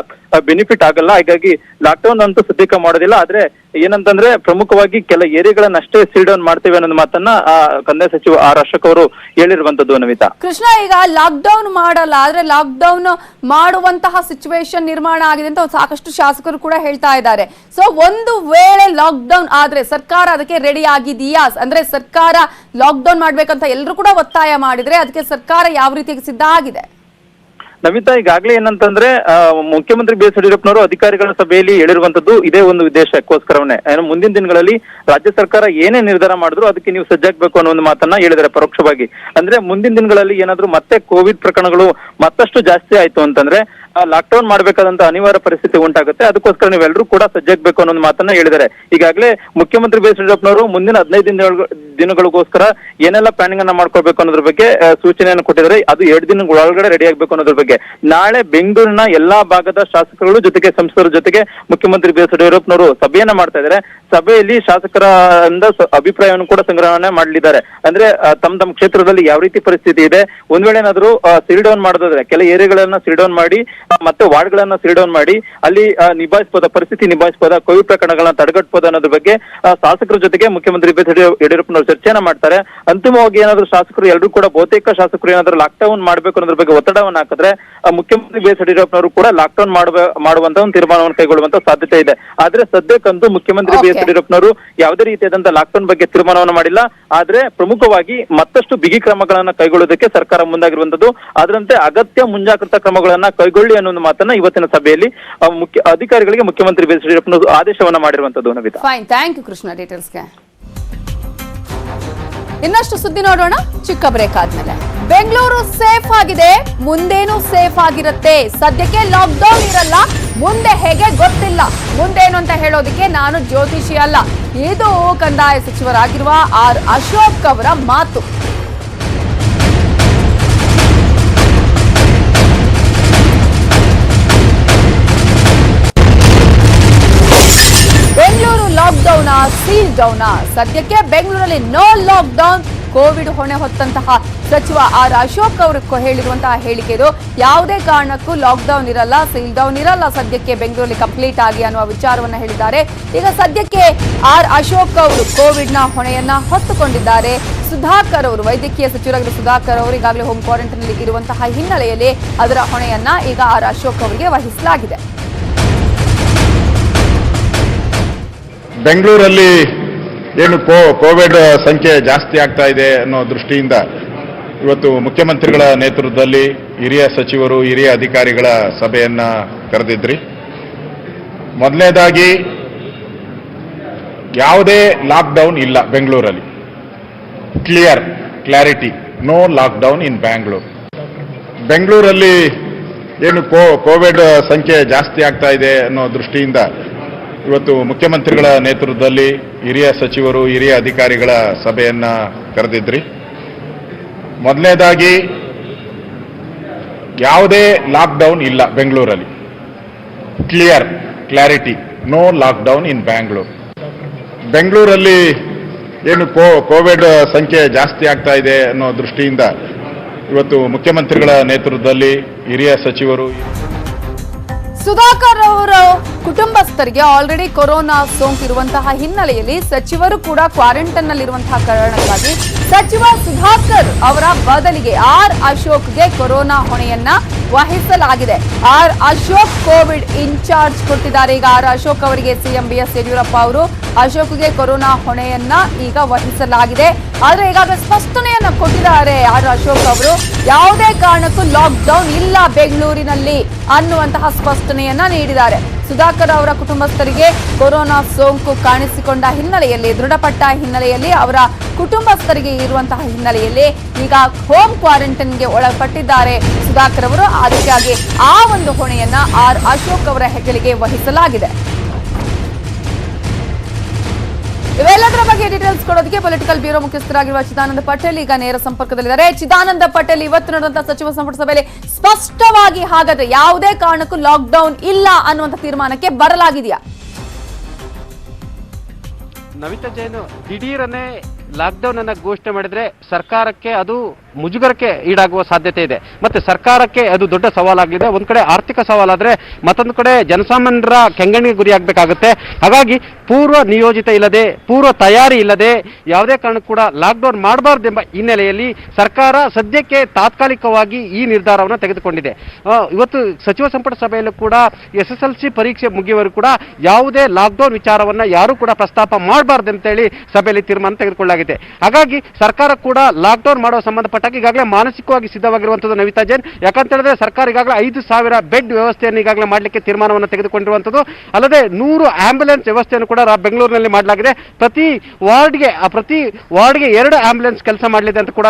ಬೆನಿಫಿಟ್ ಆಗಲ್ಲ. ಹಾಗಾಗಿ ಲಾಕ್ಡೌನ್ ಅಂತೂ ಸದ್ಯಕ್ಕೆ ಮಾಡೋದಿಲ್ಲ. ಆದ್ರೆ ಏನಂತಂದ್ರೆ ಪ್ರಮುಖವಾಗಿ ಕೆಲ ಏರಿಯಾಗಳನ್ನಷ್ಟೇ ಸೀಲ್ ಡೌನ್ ಮಾಡ್ತೇವೆ ಅನ್ನೋ ಮಾತನ್ನ ಕಂದಾಯ ಸಚಿವ ಅಶೋಕ್ ಅವರು ಹೇಳಿರುವಂತದ್ದು. ನಮಿತಾ, ಕೃಷ್ಣ, ಈಗ ಲಾಕ್ಡೌನ್ ಮಾಡಲ್ಲ, ಆದ್ರೆ ಲಾಕ್ಡೌನ್ ಮಾಡುವಂತಹ ಸಿಚುವೇಶನ್ ನಿರ್ಮಾಣ ಆಗಿದೆ ಅಂತ ಸಾಕಷ್ಟು ಶಾಸಕರು ಕೂಡ ಹೇಳ್ತಾ ಇದ್ದಾರೆ. ಸೊ ಒಂದು ವೇಳೆ ಲಾಕ್ಡೌನ್ ಆದ್ರೆ ಸರ್ಕಾರ ಅದಕ್ಕೆ ರೆಡಿ ಆಗಿದೆಯಾ? ಅಂದ್ರೆ ಸರ್ಕಾರ ಲಾಕ್ಡೌನ್ ಮಾಡ್ಬೇಕಂತ ಎಲ್ಲರೂ ಕೂಡ ಒತ್ತಾಯ ಮಾಡಿದ್ರೆ ಅದಕ್ಕೆ ಸರ್ಕಾರ ಯಾವ ರೀತಿಯಾಗಿ ಸಿದ್ಧ ಆಗಿದೆ? ನಮಿತಾ, ಈಗಾಗಲೇ ಏನಂತಂದ್ರೆ ಮುಖ್ಯಮಂತ್ರಿ ಬಿ ಎಸ್ ಯಡಿಯೂರಪ್ಪನವರು ಅಧಿಕಾರಿಗಳ ಸಭೆಯಲ್ಲಿ ಹೇಳಿರುವಂತದ್ದು ಇದೇ ಒಂದು ಉದ್ದೇಶಕ್ಕೋಸ್ಕರವೇ. ಮುಂದಿನ ದಿನಗಳಲ್ಲಿ ರಾಜ್ಯ ಸರ್ಕಾರ ಏನೇ ನಿರ್ಧಾರ ಮಾಡಿದ್ರು ಅದಕ್ಕೆ ನೀವು ಸಜ್ಜಾಗಬೇಕು ಅನ್ನೋ ಒಂದು ಮಾತನ್ನ ಹೇಳಿದ್ದಾರೆ ಪರೋಕ್ಷವಾಗಿ. ಅಂದ್ರೆ ಮುಂದಿನ ದಿನಗಳಲ್ಲಿ ಏನಾದ್ರು ಮತ್ತೆ ಕೋವಿಡ್ ಪ್ರಕರಣಗಳು ಮತ್ತಷ್ಟು ಜಾಸ್ತಿ ಆಯ್ತು ಅಂತಂದ್ರೆ ಲಾಕ್ಡೌನ್ ಮಾಡ್ಬೇಕಾದಂತ ಅನಿವಾರ್ಯ ಪರಿಸ್ಥಿತಿ ಉಂಟಾಗುತ್ತೆ. ಅದಕ್ಕೋಸ್ಕರ ನೀವೆಲ್ಲರೂ ಕೂಡ ಸಜ್ಜಾಗಬೇಕು ಅನ್ನೋ ಒಂದು ಮಾತನ್ನ ಹೇಳಿದ್ದಾರೆ. ಈಗಾಗಲೇ ಮುಖ್ಯಮಂತ್ರಿ ಬಿ ಎಸ್ ಯಡಿಯೂರಪ್ಪನವರು ಮುಂದಿನ 15 ದಿನಗಳಿಗೋಸ್ಕರ ಏನೆಲ್ಲ ಪ್ಲಾನಿಂಗ್ ಅನ್ನ ಮಾಡ್ಕೊಳ್ಬೇಕು ಅನ್ನೋದ್ರ ಬಗ್ಗೆ ಸೂಚನೆಯನ್ನು ಕೊಟ್ಟಿದ್ದಾರೆ. ಅದು 2 ದಿನಗಳ ಒಳಗಡೆ ರೆಡಿ ಆಗ್ಬೇಕು ಅನ್ನೋದ್ರ ಬಗ್ಗೆ ನಾಳೆ ಬೆಂಗಳೂರಿನ ಎಲ್ಲಾ ಭಾಗದ ಶಾಸಕರುಗಳು ಜೊತೆಗೆ ಸಂಸದರ ಜೊತೆಗೆ ಮುಖ್ಯಮಂತ್ರಿ ಬಿ ಎಸ್ ಯಡಿಯೂರಪ್ಪನವರು ಸಭೆಯನ್ನ ಮಾಡ್ತಾ ಇದ್ದಾರೆ. ಸಭೆಯಲ್ಲಿ ಶಾಸಕರಿಂದ ಅಭಿಪ್ರಾಯವನ್ನು ಕೂಡ ಸಂಗ್ರಹಣೆ ಮಾಡಲಿದ್ದಾರೆ. ಅಂದ್ರೆ ತಮ್ಮ ಕ್ಷೇತ್ರದಲ್ಲಿ ಯಾವ ರೀತಿ ಪರಿಸ್ಥಿತಿ ಇದೆ, ಒಂದ್ ವೇಳೆ ಏನಾದ್ರು ಸೀಲ್ ಡೌನ್ ಮಾಡೋದಾದ್ರೆ ಕೆಲ ಏರಿಯಾಗಳನ್ನ ಸೀಲ್ ಡೌನ್ ಮಾಡಿ ಮತ್ತೆ ವಾರ್ಡ್ಗಳನ್ನ ಸೀಲ್ ಡೌನ್ ಮಾಡಿ ಅಲ್ಲಿ ಪರಿಸ್ಥಿತಿ ನಿಭಾಯಿಸಬಹುದಾ, ಕೋವಿಡ್ ಪ್ರಕರಣಗಳನ್ನ ತಡೆಗಟ್ಟಬಹುದಾ ಅನ್ನೋದ್ರ ಬಗ್ಗೆ ಶಾಸಕರ ಜೊತೆಗೆ ಮುಖ್ಯಮಂತ್ರಿ ಬಿ ಎಸ್ ಯಡಿಯೂರಪ್ಪನವರು ಚರ್ಚೆಯನ್ನ ಮಾಡ್ತಾರೆ. ಅಂತಿಮವಾಗಿ ಏನಾದ್ರು ಶಾಸಕರು ಎಲ್ಲರೂ ಕೂಡ ಬಹುತೇಕ ಶಾಸಕರು ಏನಾದ್ರು ಲಾಕ್ಡೌನ್ ಮಾಡ್ಬೇಕು ಅನ್ನೋದ್ರ ಬಗ್ಗೆ ಒತ್ತಡವನ್ನು ಹಾಕಿದ್ರೆ ಮುಖ್ಯಮಂತ್ರಿ ಬಿ ಎಸ್ ಯಡಿಯೂರಪ್ಪನವರು ಕೂಡ ಲಾಕ್ಡೌನ್ ಮಾಡುವಂತ ಒಂದು ತೀರ್ಮಾನವನ್ನು ಕೈಗೊಳ್ಳುವಂತ ಸಾಧ್ಯತೆ ಇದೆ. ಆದ್ರೆ ಸದ್ಯಕ್ಕಂತೂ ಮುಖ್ಯಮಂತ್ರಿ ಬಿ ಎಸ್ ಯಡಿಯೂರಪ್ಪನವರು ಯಾವುದೇ ರೀತಿಯಾದಂತಹ ಲಾಕ್ಡೌನ್ ಬಗ್ಗೆ ತೀರ್ಮಾನವನ್ನು ಮಾಡಿಲ್ಲ. ಆದ್ರೆ ಪ್ರಮುಖವಾಗಿ ಮತ್ತಷ್ಟು ಬಿಗಿ ಕ್ರಮಗಳನ್ನ ಕೈಗೊಳ್ಳೋದಕ್ಕೆ ಸರ್ಕಾರ ಮುಂದಾಗಿರುವಂತದ್ದು. ಅದರಂತೆ ಅಗತ್ಯ ಮುಂಜಾಗ್ರತಾ ಕ್ರಮಗಳನ್ನ ಕೈಗೊಳ್ಳಿ ಅನ್ನೋ ಮಾತನ್ನ ಇವತ್ತಿನ ಸಭೆಯಲ್ಲಿ ಅಧಿಕಾರಿಗಳಿಗೆ ಮುಖ್ಯಮಂತ್ರಿ ಬಿ ಎಸ್ ಯಡಿಯೂರಪ್ಪನವರು ಆದೇಶವನ್ನ ಮಾಡಿರುವಂತದ್ದು. Namitha, fine, thank you Krishna ಡೀಟೇಲ್ಸ್ಗೆ. ಇನ್ನಷ್ಟು ಸುದ್ದಿ ನೋಡೋಣ ಚಿಕ್ಕ ಬ್ರೇಕ್ ಆದ್ಮೇಲೆ. ಬೆಂಗಳೂರು ಸೇಫ್ ಆಗಿದೆ, ಮುಂದೇನು ಸೇಫ್ ಆಗಿರುತ್ತೆ. ಸದ್ಯಕ್ಕೆ ಲಾಕ್ಡೌನ್ ಇರಲ್ಲ, ಮುಂದೆ ಹೇಗೆ ಗೊತ್ತಿಲ್ಲ. ಮುಂದೇನು ಅಂತ ಹೇಳೋದಕ್ಕೆ ನಾನು ಜ್ಯೋತಿಷಿ ಅಲ್ಲ. ಇದು ಕಂದಾಯ ಸಚಿವರಾಗಿರುವ ಆರ್ ಅಶೋಕ್ ಅವರ ಮಾತು. Seal down. ಸದ್ಯಕ್ಕೆ ಬೆಂಗಳೂರಲ್ಲಿ ನೋ ಲಾಕ್ ಡೌನ್. ಕೋವಿಡ್ ಹೊಣೆ ಹೊತ್ತಂತಹ ಸಚಿವ ಆರ್ ಅಶೋಕ್ ಅವರು ಹೇಳಿರುವಂತಹ ಹೇಳಿಕೆ ಇದು. ಯಾವುದೇ ಕಾರಣಕ್ಕೂ ಲಾಕ್ ಡೌನ್ ಇರಲ್ಲ, ಸೀಲ್ ಡೌನ್ ಇರಲ್ಲ ಸದ್ಯಕ್ಕೆ ಬೆಂಗಳೂರಲ್ಲಿ ಕಂಪ್ಲೀಟ್ ಆಗಿ ಅನ್ನುವ ವಿಚಾರವನ್ನ ಹೇಳಿದ್ದಾರೆ. ಈಗ ಸದ್ಯಕ್ಕೆ ಆರ್ ಅಶೋಕ್ ಅವರು ಕೋವಿಡ್ ನ ಹೊಣೆಯನ್ನ ಹೊತ್ತುಕೊಂಡಿದ್ದಾರೆ. ಸುಧಾಕರ್ ಅವರು, ವೈದ್ಯಕೀಯ ಸಚಿವರಾಗಿರುವ ಸುಧಾಕರ್ ಅವರು ಈಗಾಗಲೇ ಹೋಮ್ ಕ್ವಾರಂಟೈನ್ ನಲ್ಲಿ ಇರುವಂತಹ ಹಿನ್ನೆಲೆಯಲ್ಲಿ ಅದರ ಹೊಣೆಯನ್ನ ಈಗ ಆರ್ ಅಶೋಕ್ ಅವರಿಗೆ ವಹಿಸಲಾಗಿದೆ. ಬೆಂಗಳೂರಲ್ಲಿ ಏನು ಕೋವಿಡ್ ಸಂಖ್ಯೆ ಜಾಸ್ತಿ ಆಗ್ತಾ ಇದೆ ಅನ್ನೋ ದೃಷ್ಟಿಯಿಂದ ಇವತ್ತು ಮುಖ್ಯಮಂತ್ರಿಗಳ ನೇತೃತ್ವದಲ್ಲಿ ಹಿರಿಯ ಸಚಿವರು, ಹಿರಿಯ ಅಧಿಕಾರಿಗಳ ಸಭೆಯನ್ನ ಕರೆದಿದ್ರಿ. ಮೊದಲನೇದಾಗಿ ಯಾವುದೇ ಲಾಕ್ಡೌನ್ ಇಲ್ಲ ಬೆಂಗಳೂರಲ್ಲಿ. ಕ್ಲಾರಿಟಿ, ನೋ ಲಾಕ್ಡೌನ್ ಇನ್ ಬ್ಯಾಂಗ್ಳೂರ್. ಬೆಂಗಳೂರಲ್ಲಿ ಏನು ಕೋವಿಡ್ ಸಂಖ್ಯೆ ಜಾಸ್ತಿ ಆಗ್ತಾ ಇದೆ ಅನ್ನೋ ದೃಷ್ಟಿಯಿಂದ ಇವತ್ತು ಮುಖ್ಯಮಂತ್ರಿಗಳ ನೇತೃತ್ವದಲ್ಲಿ ಹಿರಿಯ ಸಚಿವರು, ಹಿರಿಯ ಅಧಿಕಾರಿಗಳ ಸಭೆಯನ್ನ ಕರೆದಿದ್ರಿ. ಮೊದಲನೇದಾಗಿ ಯಾವುದೇ ಲಾಕ್ಡೌನ್ ಇಲ್ಲ ಬೆಂಗಳೂರಲ್ಲಿ. ಕ್ಲಾರಿಟಿ, ನೋ ಲಾಕ್ಡೌನ್ ಇನ್ ಬ್ಯಾಂಗ್ಳೂರ್. ಬೆಂಗಳೂರಲ್ಲಿ ಏನು ಕೋವಿಡ್ ಸಂಖ್ಯೆ ಜಾಸ್ತಿ ಆಗ್ತಾ ಇದೆ ಅನ್ನೋ ದೃಷ್ಟಿಯಿಂದ ಇವತ್ತು ಮುಖ್ಯಮಂತ್ರಿಗಳ ನೇತೃತ್ವದಲ್ಲಿ ಹಿರಿಯ ಸಚಿವರು. ಸುಧಾಕರ್ ಅವರ ಕುಟುಂಬಸ್ಥರಿಗೆ ಆಲ್ರೆಡಿ ಕೊರೋನಾ ಸೋಂಕಿರುವಂತಹ ಹಿನ್ನೆಲೆಯಲ್ಲಿ ಸಚಿವರು ಕೂಡ ಕ್ವಾರಂಟೈನ್ ನಲ್ಲಿರುವಂತಹ ಕಾರಣಕ್ಕಾಗಿ ಸಚಿವ ಸುಧಾಕರ್ ಅವರ ಬದಲಿಗೆ ಆರ್ ಅಶೋಕ್ಗೆ ಕೊರೋನಾ ಹೊಣೆಯನ್ನ ವಹಿಸಲಾಗಿದೆ. ಆರ್ ಅಶೋಕ್ ಕೋವಿಡ್ ಇನ್ಚಾರ್ಜ್ ಕೊಟ್ಟಿದ್ದಾರೆ. ಈಗ ಆರ್ ಅಶೋಕ್ ಅವರಿಗೆ ಸಿಎಂ ಬಿಎಸ್ ಯಡಿಯೂರಪ್ಪ ಅವರು ಅಶೋಕ್ಗೆ ಕೊರೋನಾ ಹೊಣೆಯನ್ನ ಈಗ ವಹಿಸಲಾಗಿದೆ. ಆದ್ರೆ ಈಗಾಗಲೇ ಸ್ಪಷ್ಟನೆಯನ್ನ ಕೊಟ್ಟಿದ್ದಾರೆ ಆರ್ ಅಶೋಕ್ ಅವರು. ಯಾವುದೇ ಕಾರಣಕ್ಕೂ ಲಾಕ್ ಡೌನ್ ಇಲ್ಲ ಬೆಂಗಳೂರಿನಲ್ಲಿ ಅನ್ನುವಂತಹ ಸ್ಪಷ್ಟನೆಯನ್ನ ನೀಡಿದ್ದಾರೆ. ಸುಧಾಕರ್ ಅವರ ಕುಟುಂಬಸ್ಥರಿಗೆ ಕೊರೋನಾ ಸೋಂಕು ಕಾಣಿಸಿಕೊಂಡ ಹಿನ್ನೆಲೆಯಲ್ಲಿ, ದೃಢಪಟ್ಟ ಹಿನ್ನೆಲೆಯಲ್ಲಿ, ಅವರ ಕುಟುಂಬಸ್ಥರಿಗೆ ಇರುವಂತಹ ಹಿನ್ನೆಲೆಯಲ್ಲಿ ಈಗ ಹೋಮ್ ಕ್ವಾರಂಟೈನ್ಗೆ ಒಳಪಟ್ಟಿದ್ದಾರೆ ಸುಧಾಕರ್ ಅವರು. ಅದಕ್ಕಾಗಿ ಆ ಒಂದು ಹೊಣೆಯನ್ನ ಆರ್ ಅಶೋಕ್ ಅವರ ಹೆಗಲಿಗೆ ವಹಿಸಲಾಗಿದೆ. ಇವೆಲ್ಲದರ ಬಗ್ಗೆ ಡೀಟೇಲ್ಸ್ ಕೊಡೋದಕ್ಕೆ ಪೊಲಿಟಿಕಲ್ ಬ್ಯೂರೋ ಮುಖ್ಯಸ್ಥರಾಗಿರುವ ಚಿದಾನಂದ ಪಟೇಲ್ ಈಗ ನೇರ ಸಂಪರ್ಕದಲ್ಲಿದ್ದಾರೆ. ಚಿದಾನಂದ ಪಟೇಲ್, ಇವತ್ತು ನಡೆದಂತಹ ಸಚಿವ ಸಂಪುಟ ಸಭೆಯಲ್ಲಿ ಸ್ಪಷ್ಟವಾಗಿ ಹಾಗಾದ್ರೆ ಯಾವುದೇ ಕಾರಣಕ್ಕೂ ಲಾಕ್ ಡೌನ್ ಇಲ್ಲ ಅನ್ನುವಂಥ ತೀರ್ಮಾನಕ್ಕೆ ಬರಲಾಗಿದೆಯಾ? ನವಿತಾ ಜೈನ್, ದಿಢೀರನೆ ಲಾಕ್ಡೌನ್ ಅನ್ನ ಘೋಷಣೆ ಮಾಡಿದ್ರೆ ಸರ್ಕಾರಕ್ಕೆ ಅದು ಮುಜುಗರಕ್ಕೆ ಈಡಾಗುವ ಸಾಧ್ಯತೆ ಇದೆ. ಮತ್ತೆ ಸರ್ಕಾರಕ್ಕೆ ಅದು ದೊಡ್ಡ ಸವಾಲಾಗಿದೆ. ಒಂದ್ ಕಡೆ ಆರ್ಥಿಕ ಸವಾಲಾದ್ರೆ ಮತ್ತೊಂದು ಕಡೆ ಜನಸಾಮಾನ್ಯರ ಕೆಂಗಣ್ಣಿಗೆ ಗುರಿಯಾಗಬೇಕಾಗುತ್ತೆ. ಹಾಗಾಗಿ ಪೂರ್ವ ನಿಯೋಜಿತ ಇಲ್ಲದೆ, ಪೂರ್ವ ತಯಾರಿ ಇಲ್ಲದೆ ಯಾವುದೇ ಕಾರಣಕ್ಕೂ ಕೂಡ ಲಾಕ್ಡೌನ್ ಮಾಡಬಾರ್ದೆಂಬ ಹಿನ್ನೆಲೆಯಲ್ಲಿ ಸರ್ಕಾರ ಸದ್ಯಕ್ಕೆ ತಾತ್ಕಾಲಿಕವಾಗಿ ಈ ನಿರ್ಧಾರವನ್ನು ತೆಗೆದುಕೊಂಡಿದೆ. ಇವತ್ತು ಸಚಿವ ಸಂಪುಟ ಸಭೆಯಲ್ಲೂ ಕೂಡ SSLC ಪರೀಕ್ಷೆ ಮುಗಿಯುವವರೆಗೂ ಕೂಡ ಯಾವುದೇ ಲಾಕ್ಡೌನ್ ವಿಚಾರವನ್ನ ಯಾರು ಕೂಡ ಪ್ರಸ್ತಾಪ ಮಾಡಬಾರ್ದಂತೇಳಿ ಸಭೆಯಲ್ಲಿ ತೀರ್ಮಾನ ತೆಗೆದುಕೊಳ್ಳಲಾಗಿದೆ. ಹಾಗಾಗಿ ಸರ್ಕಾರ ಕೂಡ ಲಾಕ್ಡೌನ್ ಮಾಡುವ ಸಂಬಂಧಪಟ್ಟ ಈಗಾಗಲೇ ಮಾನಸಿಕವಾಗಿ ಸಿದ್ಧವಾಗಿರುವಂತದ್ದು ನವಿತಾ ಜೈನ್. ಯಾಕಂತ ಹೇಳಿದ್ರೆ ಸರ್ಕಾರ ಈಗಾಗಲೇ 5,000 ಬೆಡ್ ವ್ಯವಸ್ಥೆಯನ್ನು ಈಗಾಗಲೇ ಮಾಡಲಿಕ್ಕೆ ತೀರ್ಮಾನವನ್ನು ತೆಗೆದುಕೊಂಡಿರುವಂತದ್ದು. ಅಲ್ಲದೆ 100 ಆಂಬ್ಯುಲೆನ್ಸ್ ವ್ಯವಸ್ಥೆಯನ್ನು ಕೂಡ ಬೆಂಗಳೂರಿನಲ್ಲಿ ಮಾಡಲಾಗಿದೆ. ಪ್ರತಿ ವಾರ್ಡ್ಗೆ 2 ಆಂಬ್ಯುಲೆನ್ಸ್ ಕೆಲಸ ಮಾಡಲಿದೆ ಅಂತ ಕೂಡ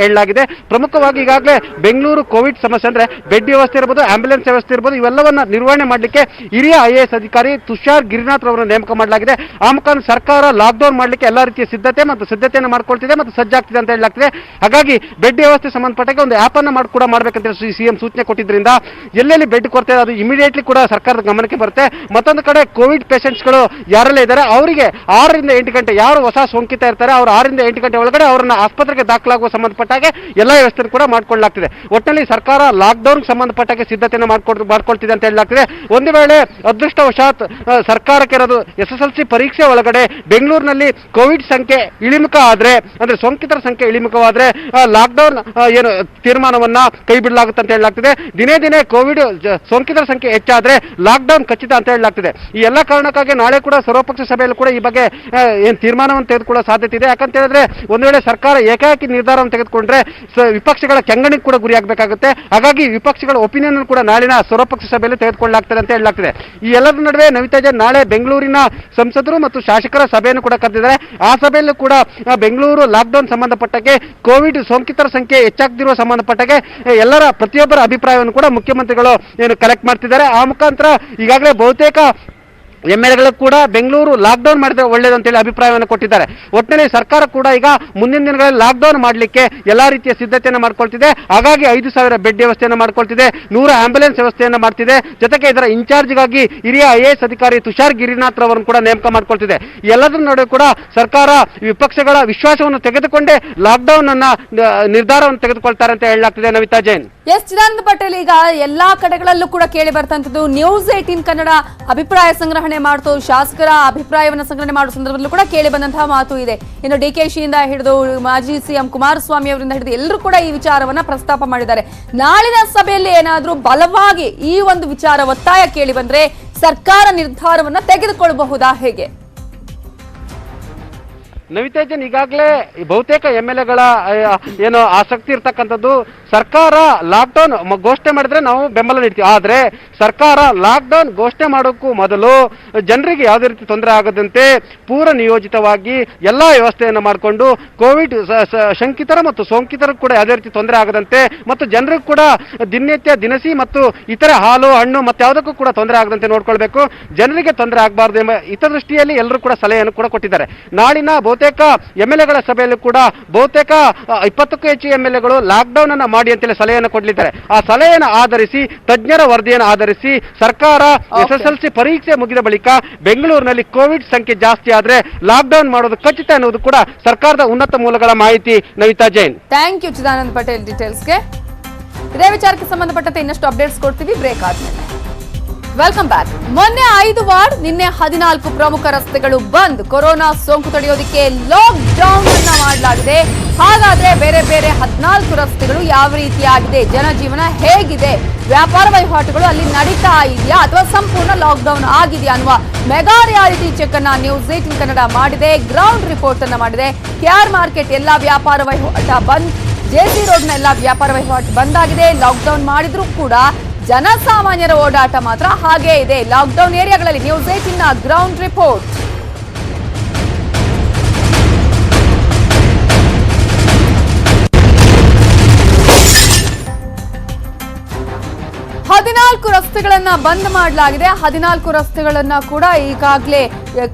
ಹೇಳಲಾಗಿದೆ. ಪ್ರಮುಖವಾಗಿ ಈಗಾಗಲೇ ಬೆಂಗಳೂರು ಕೋವಿಡ್ ಸಮಸ್ಯೆ ಅಂದ್ರೆ ಬೆಡ್ ವ್ಯವಸ್ಥೆ ಇರಬಹುದು, ಆಂಬ್ಯುಲೆನ್ಸ್ ವ್ಯವಸ್ಥೆ ಇರಬಹುದು, ಇವೆಲ್ಲವನ್ನ ನಿರ್ವಹಣೆ ಮಾಡಲಿಕ್ಕೆ ಹಿರಿಯ IAS ಅಧಿಕಾರಿ ತುಷಾರ್ ಗಿರಿನಾಥ್ ಅವರನ್ನು ನೇಮಕ ಮಾಡಲಾಗಿದೆ. ಆ ಮುಖಾಂತರ ಸರ್ಕಾರ ಲಾಕ್ಡೌನ್ ಮಾಡಲಿಕ್ಕೆ ಎಲ್ಲಾ ರೀತಿಯ ಸಿದ್ಧತೆಯನ್ನು ಮಾಡ್ಕೊಳ್ತಿದೆ ಮತ್ತು ಸಜ್ಜಾಗ್ತಿದೆ ಅಂತ ಹೇಳಲಾಗ್ತಿದೆ. ಹಾಗಾಗಿ ಬೆಡ್ ವ್ಯವಸ್ಥೆ ಸಂಬಂಧಪಟ್ಟ ಒಂದು ಆಪ್ ಅನ್ನ ಕೂಡ ಮಾಡಬೇಕಂತ ಸಿಎಂ ಸೂಚನೆ ಕೊಟ್ಟಿದ್ರಿಂದ ಎಲ್ಲೆಲ್ಲಿ ಬೆಡ್ ಕೊರತೆ ಅದು ಇಮಿಡಿಯೇಟ್ಲಿ ಕೂಡ ಸರ್ಕಾರದ ಗಮನಕ್ಕೆ ಬರುತ್ತೆ. ಮತ್ತೊಂದು ಕಡೆ ಕೋವಿಡ್ ಪೇಷಂಟ್ಸ್ಗಳು ಯಾರೆಲ್ಲ ಇದ್ದಾರೆ ಅವರಿಗೆ 6 ರಿಂದ 8 ಗಂಟೆ, ಯಾರು ಹೊಸ ಸೋಂಕಿತ ಇರ್ತಾರೆ ಅವರು 6 ರಿಂದ 8 ಗಂಟೆ ಒಳಗಡೆ ಅವರನ್ನ ಆಸ್ಪತ್ರೆಗೆ ದಾಖಲಾಗುವ ಸಂಬಂಧಪಟ್ಟಾಗೆ ಎಲ್ಲ ವ್ಯವಸ್ಥೆ ಕೂಡ ಮಾಡಿಕೊಳ್ಳಲಾಗ್ತಿದೆ. ಒಟ್ಟಿನಲ್ಲಿ ಸರ್ಕಾರ ಲಾಕ್ಡೌನ್ ಸಂಬಂಧಪಟ್ಟಾಗೆ ಸಿದ್ಧತೆಯನ್ನು ಮಾಡ್ಕೊಳ್ತಿದೆ ಅಂತ ಹೇಳಲಾಗ್ತಿದೆ. ಒಂದು ವೇಳೆ ಅದೃಷ್ಟವಶಾತ್ ಸರ್ಕಾರಕ್ಕೆ ಇರೋದು SSLC ಪರೀಕ್ಷೆ ಒಳಗಡೆ ಬೆಂಗಳೂರಿನಲ್ಲಿ ಕೋವಿಡ್ ಸಂಖ್ಯೆ ಇಳಿಮುಖ ಆದ್ರೆ, ಅಂದ್ರೆ ಸೋಂಕಿತರ ಸಂಖ್ಯೆ ಇಳಿಮುಖವಾದ್ರೆ ಲಾಕ್ಡೌನ್ ಏನು ತೀರ್ಮಾನವನ್ನ ಕೈ ಬಿಡಲಾಗುತ್ತೆ ಅಂತ ಹೇಳಲಾಗ್ತಿದೆ. ದಿನೇ ದಿನೇ ಕೋವಿಡ್ ಸೋಂಕಿತರ ಸಂಖ್ಯೆ ಹೆಚ್ಚಾದ್ರೆ ಲಾಕ್ಡೌನ್ ಖಚಿತ ಅಂತ ಹೇಳಲಾಗ್ತಿದೆ. ಈ ಎಲ್ಲ ಕಾರಣಕ್ಕಾಗಿ ನಾಳೆ ಕೂಡ ಸರ್ವಪಕ್ಷ ಸಭೆಯಲ್ಲಿ ಕೂಡ ಈ ಬಗ್ಗೆ ಏನು ತೀರ್ಮಾನವನ್ನು ತೆಗೆದುಕೊಳ್ಳೋ ಸಾಧ್ಯತೆ ಇದೆ. ಯಾಕಂತ ಹೇಳಿದ್ರೆ ಒಂದು ವೇಳೆ ಸರ್ಕಾರ ಏಕಾಏಕಿ ನಿರ್ಧಾರವನ್ನು ತೆಗೆದುಕೊಂಡ್ರೆ ವಿಪಕ್ಷಗಳ ಕೆಂಗಣಿಗೆ ಕೂಡ ಗುರಿಯಾಗಬೇಕಾಗುತ್ತೆ. ಹಾಗಾಗಿ ವಿಪಕ್ಷಗಳ ಒಪಿನಿಯನ್ ಕೂಡ ನಾಳಿನ ಸರ್ವಪಕ್ಷ ಸಭೆಯಲ್ಲಿ ತೆಗೆದುಕೊಳ್ಳಲಾಗ್ತದೆ ಅಂತ ಹೇಳಲಾಗ್ತಿದೆ. ಈ ಎಲ್ಲರ ನಡುವೆ ನವಿತಾ ಜೈನ್ ನಾಳೆ ಬೆಂಗಳೂರಿನ ಸಂಸದರು ಮತ್ತು ಶಾಸಕರ ಸಭೆಯನ್ನು ಕೂಡ ಕರೆದಿದ್ದಾರೆ. ಆ ಸಭೆಯಲ್ಲೂ ಕೂಡ ಬೆಂಗಳೂರು ಲಾಕ್ಡೌನ್ ಸಂಬಂಧಪಟ್ಟಕ್ಕೆ, ಕೋವಿಡ್ ಸೋಂಕಿತರ ಸಂಖ್ಯೆ ಹೆಚ್ಚಾಗ್ತಿರುವ ಸಂಬಂಧಪಟ್ಟಕ್ಕೆ ಎಲ್ಲರ ಪ್ರತಿಯೊಬ್ಬರ ಅಭಿಪ್ರಾಯವನ್ನು ಕೂಡ ಮುಖ್ಯಮಂತ್ರಿಗಳು ಏನು ಕಲೆಕ್ಟ್ ಮಾಡ್ತಿದ್ದಾರೆ. ಆ ಮುಖಾಂತರ ಈಗಾಗಲೇ ಬಹುತೇಕ MLA ಕೂಡ ಬೆಂಗಳೂರು ಲಾಕ್ಡೌನ್ ಮಾಡಿದ್ರೆ ಒಳ್ಳೇದು ಅಂತೇಳಿ ಅಭಿಪ್ರಾಯವನ್ನು ಕೊಟ್ಟಿದ್ದಾರೆ. ಒಟ್ಟಿನಲ್ಲಿ ಸರ್ಕಾರ ಕೂಡ ಈಗ ಮುಂದಿನ ದಿನಗಳಲ್ಲಿ ಲಾಕ್ಡೌನ್ ಮಾಡಲಿಕ್ಕೆ ಎಲ್ಲಾ ರೀತಿಯ ಸಿದ್ಧತೆಯನ್ನು ಮಾಡ್ಕೊಳ್ತಿದೆ. ಹಾಗಾಗಿ 5,000 ಬೆಡ್ ವ್ಯವಸ್ಥೆಯನ್ನು ಮಾಡ್ಕೊಳ್ತಿದೆ, 100 ಆಂಬ್ಯುಲೆನ್ಸ್ ವ್ಯವಸ್ಥೆಯನ್ನು ಮಾಡ್ತಿದೆ. ಜೊತೆಗೆ ಇದರ ಇನ್ಚಾರ್ಜ್ಗಾಗಿ ಹಿರಿಯ IAS ಅಧಿಕಾರಿ ತುಷಾರ್ ಗಿರಿನಾಥ್ ಅವರನ್ನು ಕೂಡ ನೇಮಕ ಮಾಡ್ಕೊಳ್ತಿದೆ. ಎಲ್ಲದರ ನಡುವೆ ಕೂಡ ಸರ್ಕಾರ ವಿಪಕ್ಷಗಳ ವಿಶ್ವಾಸವನ್ನು ತೆಗೆದುಕೊಂಡೇ ಲಾಕ್ಡೌನ್ ಅನ್ನ ನಿರ್ಧಾರವನ್ನು ತೆಗೆದುಕೊಳ್ತಾರೆ ಅಂತ ಹೇಳಲಾಗ್ತಿದೆ. ನವಿತಾ ಜೈನ್. ಎಸ್ ಚಿದಾನಂದ ಪಟೇಲ್, ಈಗ ಎಲ್ಲಾ ಕಡೆಗಳಲ್ಲೂ ಕೂಡ ಕೇಳಿ ಬರ್ತಂಥದ್ದು ನ್ಯೂಸ್ 18 ಕನ್ನಡ ಅಭಿಪ್ರಾಯ ಸಂಗ್ರಹಣೆ ಮಾಡ್ತು, ಶಾಸಕರ ಅಭಿಪ್ರಾಯವನ್ನು ಸಂಗ್ರಹಣೆ ಮಾಡುವ ಸಂದರ್ಭದಲ್ಲೂ ಕೂಡ ಕೇಳಿ ಬಂದಂತಹ ಮಾತು ಇದೆ. ಇನ್ನು DKಶಿ ಇಂದ ಹಿಡಿದು ಮಾಜಿ CM ಕುಮಾರಸ್ವಾಮಿ ಅವರಿಂದ ಹಿಡಿದು ಎಲ್ಲರೂ ಕೂಡ ಈ ವಿಚಾರವನ್ನ ಪ್ರಸ್ತಾಪ ಮಾಡಿದ್ದಾರೆ. ನಾಳಿನ ಸಭೆಯಲ್ಲಿ ಏನಾದ್ರೂ ಬಲವಾಗಿ ಈ ಒಂದು ವಿಚಾರ ಒತ್ತಾಯ ಕೇಳಿ ಬಂದ್ರೆ ಸರ್ಕಾರ ನಿರ್ಧಾರವನ್ನ ತೆಗೆದುಕೊಳ್ಳಬಹುದಾ, ಹೇಗೆ? ನವಿತಾ ಜೈನ್, ಈಗಾಗಲೇ ಬಹುತೇಕ MLAಗಳ ಏನು ಆಸಕ್ತಿ ಇರ್ತಕ್ಕಂಥದ್ದು ಸರ್ಕಾರ ಲಾಕ್ಡೌನ್ ಘೋಷಣೆ ಮಾಡಿದ್ರೆ ನಾವು ಬೆಂಬಲ ನೀಡ್ತೀವಿ. ಆದ್ರೆ ಸರ್ಕಾರ ಲಾಕ್ಡೌನ್ ಘೋಷಣೆ ಮಾಡೋಕ್ಕೂ ಮೊದಲು ಜನರಿಗೆ ಯಾವುದೇ ರೀತಿ ತೊಂದರೆ ಆಗದಂತೆ ಪೂರ್ವ ನಿಯೋಜಿತವಾಗಿ ಎಲ್ಲಾ ವ್ಯವಸ್ಥೆಯನ್ನು ಮಾಡಿಕೊಂಡು ಕೋವಿಡ್ ಶಂಕಿತರ ಮತ್ತು ಸೋಂಕಿತರು ಕೂಡ ಯಾವುದೇ ರೀತಿ ತೊಂದರೆ ಆಗದಂತೆ ಮತ್ತು ಜನರಿಗೂ ಕೂಡ ದಿನನಿತ್ಯ ದಿನಸಿ ಮತ್ತು ಇತರೆ ಹಾಲು ಹಣ್ಣು ಮತ್ತೆ ಯಾವುದಕ್ಕೂ ಕೂಡ ತೊಂದರೆ ಆಗದಂತೆ ನೋಡ್ಕೊಳ್ಬೇಕು, ಜನರಿಗೆ ತೊಂದರೆ ಆಗಬಾರ್ದು ಎಂಬ ಹಿತದೃಷ್ಟಿಯಲ್ಲಿ ಎಲ್ಲರೂ ಕೂಡ ಸಲಹೆಯನ್ನು ಕೂಡ ಕೊಟ್ಟಿದ್ದಾರೆ. ನಾಳಿನ ಬಹುತೇಕ MLAಗಳ ಸಭೆಯಲ್ಲೂ ಕೂಡ ಬಹುತೇಕ 20ಕ್ಕೂ ಹೆಚ್ಚು MLAಗಳು ಲಾಕ್ಡೌನ್ ಅನ್ನ ಮಾಡಿ ಅಂತೇಳಿ ಸಲಹೆಯನ್ನು ಕೊಡಲಿದ್ದಾರೆ. ಆ ಸಲಹೆಯನ್ನು ಆಧರಿಸಿ ತಜ್ಞರ ವರದಿಯನ್ನು ಆಧರಿಸಿ ಸರ್ಕಾರ SSLC ಪರೀಕ್ಷೆ ಮುಗಿದ ಬಳಿಕ ಬೆಂಗಳೂರಿನಲ್ಲಿ ಕೋವಿಡ್ ಸಂಖ್ಯೆ ಜಾಸ್ತಿ ಆದ್ರೆ ಲಾಕ್ಡೌನ್ ಮಾಡೋದು ಖಚಿತ ಅನ್ನೋದು ಕೂಡ ಸರ್ಕಾರದ ಉನ್ನತ ಮೂಲಗಳ ಮಾಹಿತಿ. ನವಿತಾ ಜೈನ್. ಥ್ಯಾಂಕ್ ಯು ಚಿದಾನಂದ ಪಟೇಲ್ ಡೀಟೇಲ್ಸ್ಗೆ. ಇದೇ ವಿಚಾರಕ್ಕೆ ಸಂಬಂಧಪಟ್ಟಂತೆ ಇನ್ನಷ್ಟು ಅಪ್ಡೇಟ್ಸ್ ಕೊಡ್ತೀವಿ ಬ್ರೇಕ್ ಆದ್ಮೇಲೆ. Welcome back. ಮೊನ್ನೆ 5 ವಾರ್ಡ್, ನಿನ್ನೆ 14 ಪ್ರಮುಖ ರಸ್ತೆಗಳು ಬಂದ್. ಕೊರೋನಾ ಸೋಂಕು ತಡೆಯೋದಕ್ಕೆ ಲಾಕ್ ಡೌನ್ ಅನ್ನ ಮಾಡಲಾಗಿದೆ. ಹಾಗಾದ್ರೆ ಬೇರೆ ಬೇರೆ 14 ರಸ್ತೆಗಳು ಯಾವ ರೀತಿಯಾಗಿದೆ, ಜನಜೀವನ ಹೇಗಿದೆ, ವ್ಯಾಪಾರ ವಹಿವಾಟುಗಳು ಅಲ್ಲಿ ನಡೀತಾ ಇದೆಯಾ ಅಥವಾ ಸಂಪೂರ್ಣ ಲಾಕ್ ಡೌನ್ ಆಗಿದೆಯಾ ಅನ್ನುವ ಮೆಗಾ ರಿಯಾಲಿಟಿ ಚೆಕ್ ಅನ್ನ ನ್ಯೂಸ್ 18 ಕನ್ನಡ ಮಾಡಿದೆ. ಗ್ರೌಂಡ್ ರಿಪೋರ್ಟ್ ಅನ್ನ ಮಾಡಿದೆ. KR ಮಾರ್ಕೆಟ್ ಎಲ್ಲಾ ವ್ಯಾಪಾರ ವಹಿವಾಟ ಬಂದ್, JC ರೋಡ್ ನ ಎಲ್ಲಾ ವ್ಯಾಪಾರ ವಹಿವಾಟು ಬಂದಾಗಿದೆ. ಲಾಕ್ ಡೌನ್ ಮಾಡಿದ್ರೂ ಕೂಡ ಜನಸಾಮಾನ್ಯರ ಓಡಾಟ ಮಾತ್ರ ಹಾಗೇ ಇದೆ. ಲಾಕ್ಡೌನ್ ಏರಿಯಾಗಳಲ್ಲಿ ನ್ಯೂಸ್ 18 ಗ್ರೌಂಡ್ ರಿಪೋರ್ಟ್. ರಸ್ತೆಗಳನ್ನ ಬಂದ್ ಮಾಡಲಾಗಿದೆ. 14 ರಸ್ತೆಗಳನ್ನ ಕೂಡ ಈಗಾಗಲೇ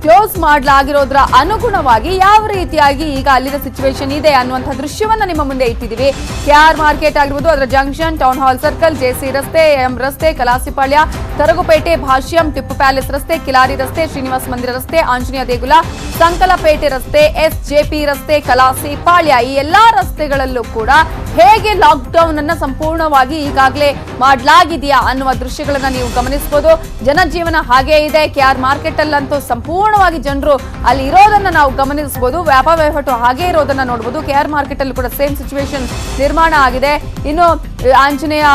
ಕ್ಲೋಸ್ ಮಾಡಲಾಗಿರೋದ್ರ ಅನುಗುಣವಾಗಿ ಯಾವ ರೀತಿಯಾಗಿ ಈಗ ಅಲ್ಲಿನ ಸಿಚುವೇಶನ್ ಇದೆ ಅನ್ನುವಂಥ ದೃಶ್ಯವನ್ನ ನಿಮ್ಮ ಮುಂದೆ ಇಟ್ಟಿದ್ದೀವಿ. KR ಮಾರ್ಕೆಟ್ ಆಗಿರ್ಬೋದು, ಅದರ junction, town hall circle, JC ರಸ್ತೆ, AM ರಸ್ತೆ, ಕಲಾಸಿಪಾಳ್ಯ, ತರಗುಪೇಟೆ, ಭಾಷ್ಯಂ, ಟಿಪ್ಪು ಪ್ಯಾಲೇಸ್ ರಸ್ತೆ, ಕಿಲಾರಿ ರಸ್ತೆ, ಶ್ರೀನಿವಾಸ ಮಂದಿರ ರಸ್ತೆ, ಆಂಜನೇಯ ದೇಗುಲ, ಸಂಕಲಪೇಟೆ ರಸ್ತೆ, SJP ರಸ್ತೆ, ಕಲಾಸಿಪಾಳ್ಯ, ಈ ಎಲ್ಲಾ ರಸ್ತೆಗಳಲ್ಲೂ ಕೂಡ ಹೇಗೆ ಲಾಕ್ಡೌನ್ ಅನ್ನ ಸಂಪೂರ್ಣವಾಗಿ ಈಗಾಗಲೇ ಮಾಡಲಾಗಿದೆಯಾ ಅನ್ನುವ ದೃಶ್ಯಗಳನ್ನ ನೀವು ಗಮನಿಸಬಹುದು. ಜನಜೀವನ ಹಾಗೇ ಇದೆ. KR ಮಾರ್ಕೆಟ್ ಅಲ್ಲಂತೂ ಸಂಪೂರ್ಣವಾಗಿ ಜನರು ಅಲ್ಲಿ ಇರೋದನ್ನ ನಾವು ಗಮನಿಸಬಹುದು. ವ್ಯಾಪಾರ ವಹಿವಾಟು ಹಾಗೆ ಇರೋದನ್ನ ನೋಡಬಹುದು. KR ಮಾರ್ಕೆಟ್ ಅಲ್ಲಿ ಕೂಡ ಸೇಮ್ ಸಿಚುವೇಶನ್ ನಿರ್ಮಾಣ ಆಗಿದೆ. ಇನ್ನು ಆಂಜನೇಯ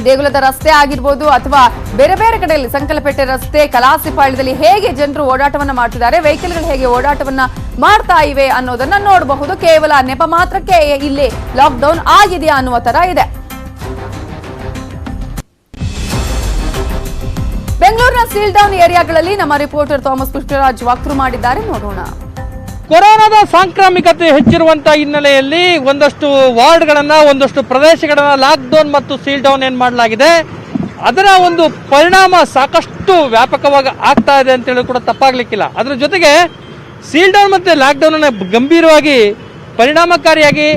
ದೇಗುಲದ ರಸ್ತೆ ಆಗಿರ್ಬೋದು ಅಥವಾ ಬೇರೆ ಬೇರೆ ಕಡೆಯಲ್ಲಿ ಸಂಕಲಪೇಟೆ ರಸ್ತೆ, ಕಲಾಸಿಪಾಳ್ಯದಲ್ಲಿ ಹೇಗೆ ಜನರು ಓಡಾಟವನ್ನ ಮಾಡ್ತಿದ್ದಾರೆ, ವೆಹಿಕಲ್ಗಳು ಹೇಗೆ ಓಡಾಟವನ್ನ ಮಾಡ್ತಾ ಇವೆ ಅನ್ನೋದನ್ನ ನೋಡಬಹುದು. ಕೇವಲ ನೆಪ ಮಾತ್ರಕ್ಕೆ ಇಲ್ಲಿ ಲಾಕ್ಡೌನ್ ಆಗಿದೆಯಾ ಅನ್ನುವ ತರ ಇದೆ. ಬೆಂಗಳೂರಿನ ಸೀಲ್ ಡೌನ್ ಏರಿಯಾಗಳಲ್ಲಿ ನಮ್ಮ ರಿಪೋರ್ಟರ್ ಥಾಮಸ್ ಪುಷ್ಪರಾಜ್ ವಾಕ್ಥ್ರೂ ಮಾಡಿದ್ದಾರೆ, ನೋಡೋಣ. ಕೊರೋನಾದ ಸಾಂಕ್ರಾಮಿಕತೆ ಹೆಚ್ಚಿರುವಂತಹ ಹಿನ್ನೆಲೆಯಲ್ಲಿ ಒಂದಷ್ಟು ವಾರ್ಡ್ಗಳನ್ನ, ಒಂದಷ್ಟು ಪ್ರದೇಶಗಳನ್ನ ಲಾಕ್ಡೌನ್ ಮತ್ತು ಸೀಲ್ ಡೌನ್ ಏನ್ ಮಾಡಲಾಗಿದೆ, ಅದರ ಒಂದು ಪರಿಣಾಮ ಸಾಕಷ್ಟು ವ್ಯಾಪಕವಾಗಿ ಆಗ್ತಾ ಇದೆ ಅಂತೇಳಿ ಕೂಡ ತಪ್ಪಾಗ್ಲಿಕ್ಕಿಲ್ಲ. ಅದರ ಜೊತೆಗೆ ಸೀಲ್ ಡೌನ್ ಮತ್ತೆ ಲಾಕ್ಡೌನ್ ಅನ್ನ ಗಂಭೀರವಾಗಿ ಪರಿಣಾಮಕಾರಿಯಾಗಿ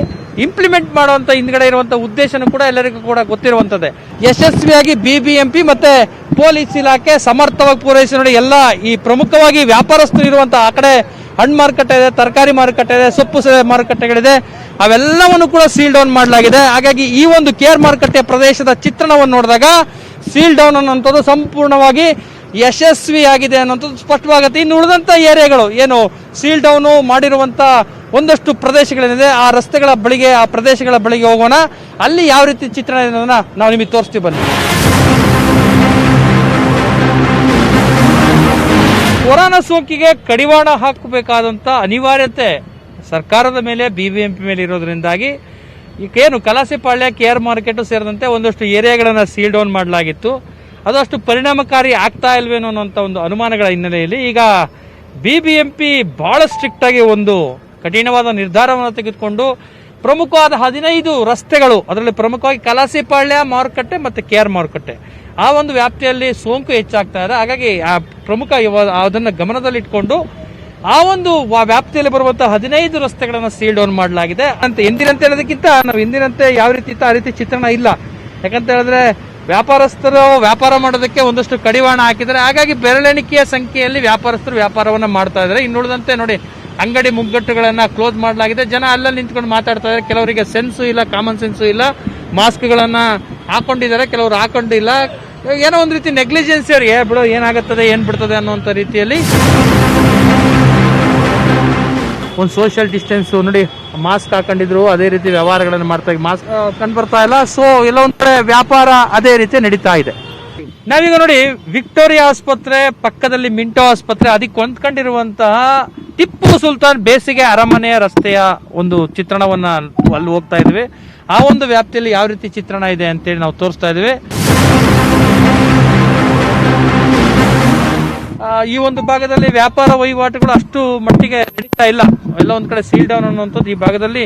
ಇಂಪ್ಲಿಮೆಂಟ್ ಮಾಡುವಂತ ಹಿಂದ್ಗಡೆ ಇರುವಂತಹ ಉದ್ದೇಶನೂ ಕೂಡ ಎಲ್ಲರಿಗೂ ಕೂಡ ಗೊತ್ತಿರುವಂತದ್ದೇ. ಯಶಸ್ವಿಯಾಗಿ BBMP ಮತ್ತೆ ಪೊಲೀಸ್ ಇಲಾಖೆ ಸಮರ್ಥವಾಗಿ ಪೂರೈಸಿ ನೋಡಿ. ಎಲ್ಲ ಈ ಪ್ರಮುಖವಾಗಿ ವ್ಯಾಪಾರಸ್ಥರು ಇರುವಂತಹ ಆ ಕಡೆ ಹಣ್ಣು ಮಾರುಕಟ್ಟೆ ಇದೆ, ತರಕಾರಿ ಮಾರುಕಟ್ಟೆ ಇದೆ, ಸೊಪ್ಪು ಮಾರುಕಟ್ಟೆಗಳಿದೆ, ಅವೆಲ್ಲವನ್ನು ಕೂಡ ಸೀಲ್ ಡೌನ್ ಮಾಡಲಾಗಿದೆ. ಹಾಗಾಗಿ ಈ ಒಂದು KR ಮಾರುಕಟ್ಟೆ ಪ್ರದೇಶದ ಚಿತ್ರಣವನ್ನು ನೋಡಿದಾಗ ಸೀಲ್ ಡೌನ್ ಅನ್ನೋಂಥದ್ದು ಸಂಪೂರ್ಣವಾಗಿ ಯಶಸ್ವಿಯಾಗಿದೆ ಅನ್ನೋಂಥದ್ದು ಸ್ಪಷ್ಟವಾಗುತ್ತೆ. ಇನ್ನು ಉಳಿದಂಥ ಏರಿಯಾಗಳು ಏನು ಸೀಲ್ ಡೌನು ಮಾಡಿರುವಂಥ ಒಂದಷ್ಟು ಪ್ರದೇಶಗಳೇನಿದೆ ಆ ರಸ್ತೆಗಳ ಬಳಿಗೆ, ಆ ಪ್ರದೇಶಗಳ ಬಳಿಗೆ ಹೋಗೋಣ. ಅಲ್ಲಿ ಯಾವ ರೀತಿ ಚಿತ್ರಣ ಇದೆ ಅನ್ನೋದನ್ನ ನಾವು ನಿಮಗೆ ತೋರಿಸ್ತೀವಿ ಬನ್ನಿ. ಕೊರೋನಾ ಸೋಂಕಿಗೆ ಕಡಿವಾಣ ಹಾಕಬೇಕಾದಂಥ ಅನಿವಾರ್ಯತೆ ಸರ್ಕಾರದ ಮೇಲೆ, BBMP ಮೇಲೆ ಇರೋದ್ರಿಂದಾಗಿ ಈಗೇನು ಕಲಾಸಿಪಾಳ್ಯ, KR ಮಾರ್ಕೆಟ್ ಸೇರಿದಂತೆ ಒಂದಷ್ಟು ಏರಿಯಾಗಳನ್ನು ಸೀಲ್ ಡೌನ್ ಮಾಡಲಾಗಿತ್ತು. ಅದು ಅಷ್ಟು ಪರಿಣಾಮಕಾರಿ ಆಗ್ತಾ ಇಲ್ವೇನೋ ಅನ್ನೋಂಥ ಒಂದು ಅನುಮಾನಗಳ ಹಿನ್ನೆಲೆಯಲ್ಲಿ ಈಗ BBMP ಬಹಳ ಸ್ಟ್ರಿಕ್ಟ್ ಆಗಿ ಒಂದು ಕಠಿಣವಾದ ನಿರ್ಧಾರವನ್ನು ತೆಗೆದುಕೊಂಡು ಪ್ರಮುಖವಾದ 15 ರಸ್ತೆಗಳು, ಅದರಲ್ಲಿ ಪ್ರಮುಖವಾಗಿ ಕಲಾಸಿಪಾಳ್ಯ ಮಾರುಕಟ್ಟೆ ಮತ್ತು KR ಮಾರುಕಟ್ಟೆ, ಆ ಒಂದು ವ್ಯಾಪ್ತಿಯಲ್ಲಿ ಸೋಂಕು ಹೆಚ್ಚಾಗ್ತಾ ಇದೆ. ಹಾಗಾಗಿ ಆ ಪ್ರಮುಖ ಅದನ್ನು ಗಮನದಲ್ಲಿಟ್ಕೊಂಡು ಆ ಒಂದು ವ್ಯಾಪ್ತಿಯಲ್ಲಿ ಬರುವಂತಹ 15 ರಸ್ತೆಗಳನ್ನು ಸೀಲ್ ಡೌನ್ ಮಾಡಲಾಗಿದೆ ಅಂತ. ಎಂದಿನಂತೆ ಹೇಳೋದಕ್ಕಿಂತ ನಾವು ಎಂದಿನಂತೆ ಯಾವ ರೀತಿ ಇತ್ತು ಆ ರೀತಿ ಚಿತ್ರಣ ಇಲ್ಲ. ಯಾಕಂತ ಹೇಳಿದ್ರೆ ವ್ಯಾಪಾರಸ್ಥರು ವ್ಯಾಪಾರ ಮಾಡೋದಕ್ಕೆ ಒಂದಷ್ಟು ಕಡಿವಾಣ ಹಾಕಿದ್ದಾರೆ. ಹಾಗಾಗಿ ಬೆರಳೆಣಿಕೆಯ ಸಂಖ್ಯೆಯಲ್ಲಿ ವ್ಯಾಪಾರಸ್ಥರು ವ್ಯಾಪಾರವನ್ನ ಮಾಡ್ತಾ ಇದ್ದಾರೆ. ಇನ್ನುಳಿದಂತೆ ನೋಡಿ, ಅಂಗಡಿ ಮುಗ್ಗಟ್ಟುಗಳನ್ನ ಕ್ಲೋಸ್ ಮಾಡಲಾಗಿದೆ. ಜನ ಅಲ್ಲಲ್ಲಿ ನಿಂತ್ಕೊಂಡು ಮಾತಾಡ್ತಾ ಇದ್ದಾರೆ. ಕೆಲವರಿಗೆ ಸೆನ್ಸು ಇಲ್ಲ, ಕಾಮನ್ ಸೆನ್ಸು ಇಲ್ಲ. ಮಾಸ್ಕ್ಗಳನ್ನ ಹಾಕೊಂಡಿದ್ದಾರೆ, ಕೆಲವರು ಹಾಕೊಂಡಿಲ್ಲ. ಏನೋ ಒಂದು ರೀತಿ ನೆಗ್ಲಿಜೆನ್ಸಿ ಅವ್ರಿಗೆ ಬಿಡೋ ಏನಾಗುತ್ತದೆ ಏನ್ ಬಿಡ್ತದೆ ಅನ್ನುವಂಥ ರೀತಿಯಲ್ಲಿ ಒಂದು ಸೋಷಿಯಲ್ ಡಿಸ್ಟೆನ್ಸ್ ನೋಡಿ, ಮಾಸ್ಕ್ ಹಾಕೊಂಡಿದ್ರು, ಅದೇ ರೀತಿ ವ್ಯವಹಾರಗಳನ್ನು ಮಾಡ್ತಾ ಮಾಸ್ಕ್ ಕಂಡು ಬರ್ತಾ ಇಲ್ಲ. ಸೊ ಎಲ್ಲ ಒಂದ್ ಕಡೆ ವ್ಯಾಪಾರ ಅದೇ ರೀತಿ ನಡೀತಾ ಇದೆ. ನಾವೀಗ ನೋಡಿ, ವಿಕ್ಟೋರಿಯಾ ಆಸ್ಪತ್ರೆ ಪಕ್ಕದಲ್ಲಿ ಮಿಂಟೋ ಆಸ್ಪತ್ರೆ, ಅದಕ್ಕೆ ಹೊಂದ್ಕೊಂಡಿರುವಂತಹ ಟಿಪ್ಪು ಸುಲ್ತಾನ್ ಬೇಸಿಗೆ ಅರಮನೆಯ ರಸ್ತೆಯ ಒಂದು ಚಿತ್ರಣವನ್ನ ಅಲ್ಲಿ ಹೋಗ್ತಾ ಇದ್ವಿ. ಆ ಒಂದು ವ್ಯಾಪ್ತಿಯಲ್ಲಿ ಯಾವ ರೀತಿ ಚಿತ್ರಣ ಇದೆ ಅಂತೇಳಿ ನಾವು ತೋರಿಸ್ತಾ ಇದ್ವಿ. ಈ ಒಂದು ಭಾಗದಲ್ಲಿ ವ್ಯಾಪಾರ ವಹಿವಾಟುಗಳು ಅಷ್ಟು ಮಟ್ಟಿಗೆ ನಡೀತಾ ಇಲ್ಲ. ಎಲ್ಲ ಒಂದ್ ಕಡೆ ಸೀಲ್ ಡೌನ್ ಅನ್ನುವಂಥದ್ದು ಈ ಭಾಗದಲ್ಲಿ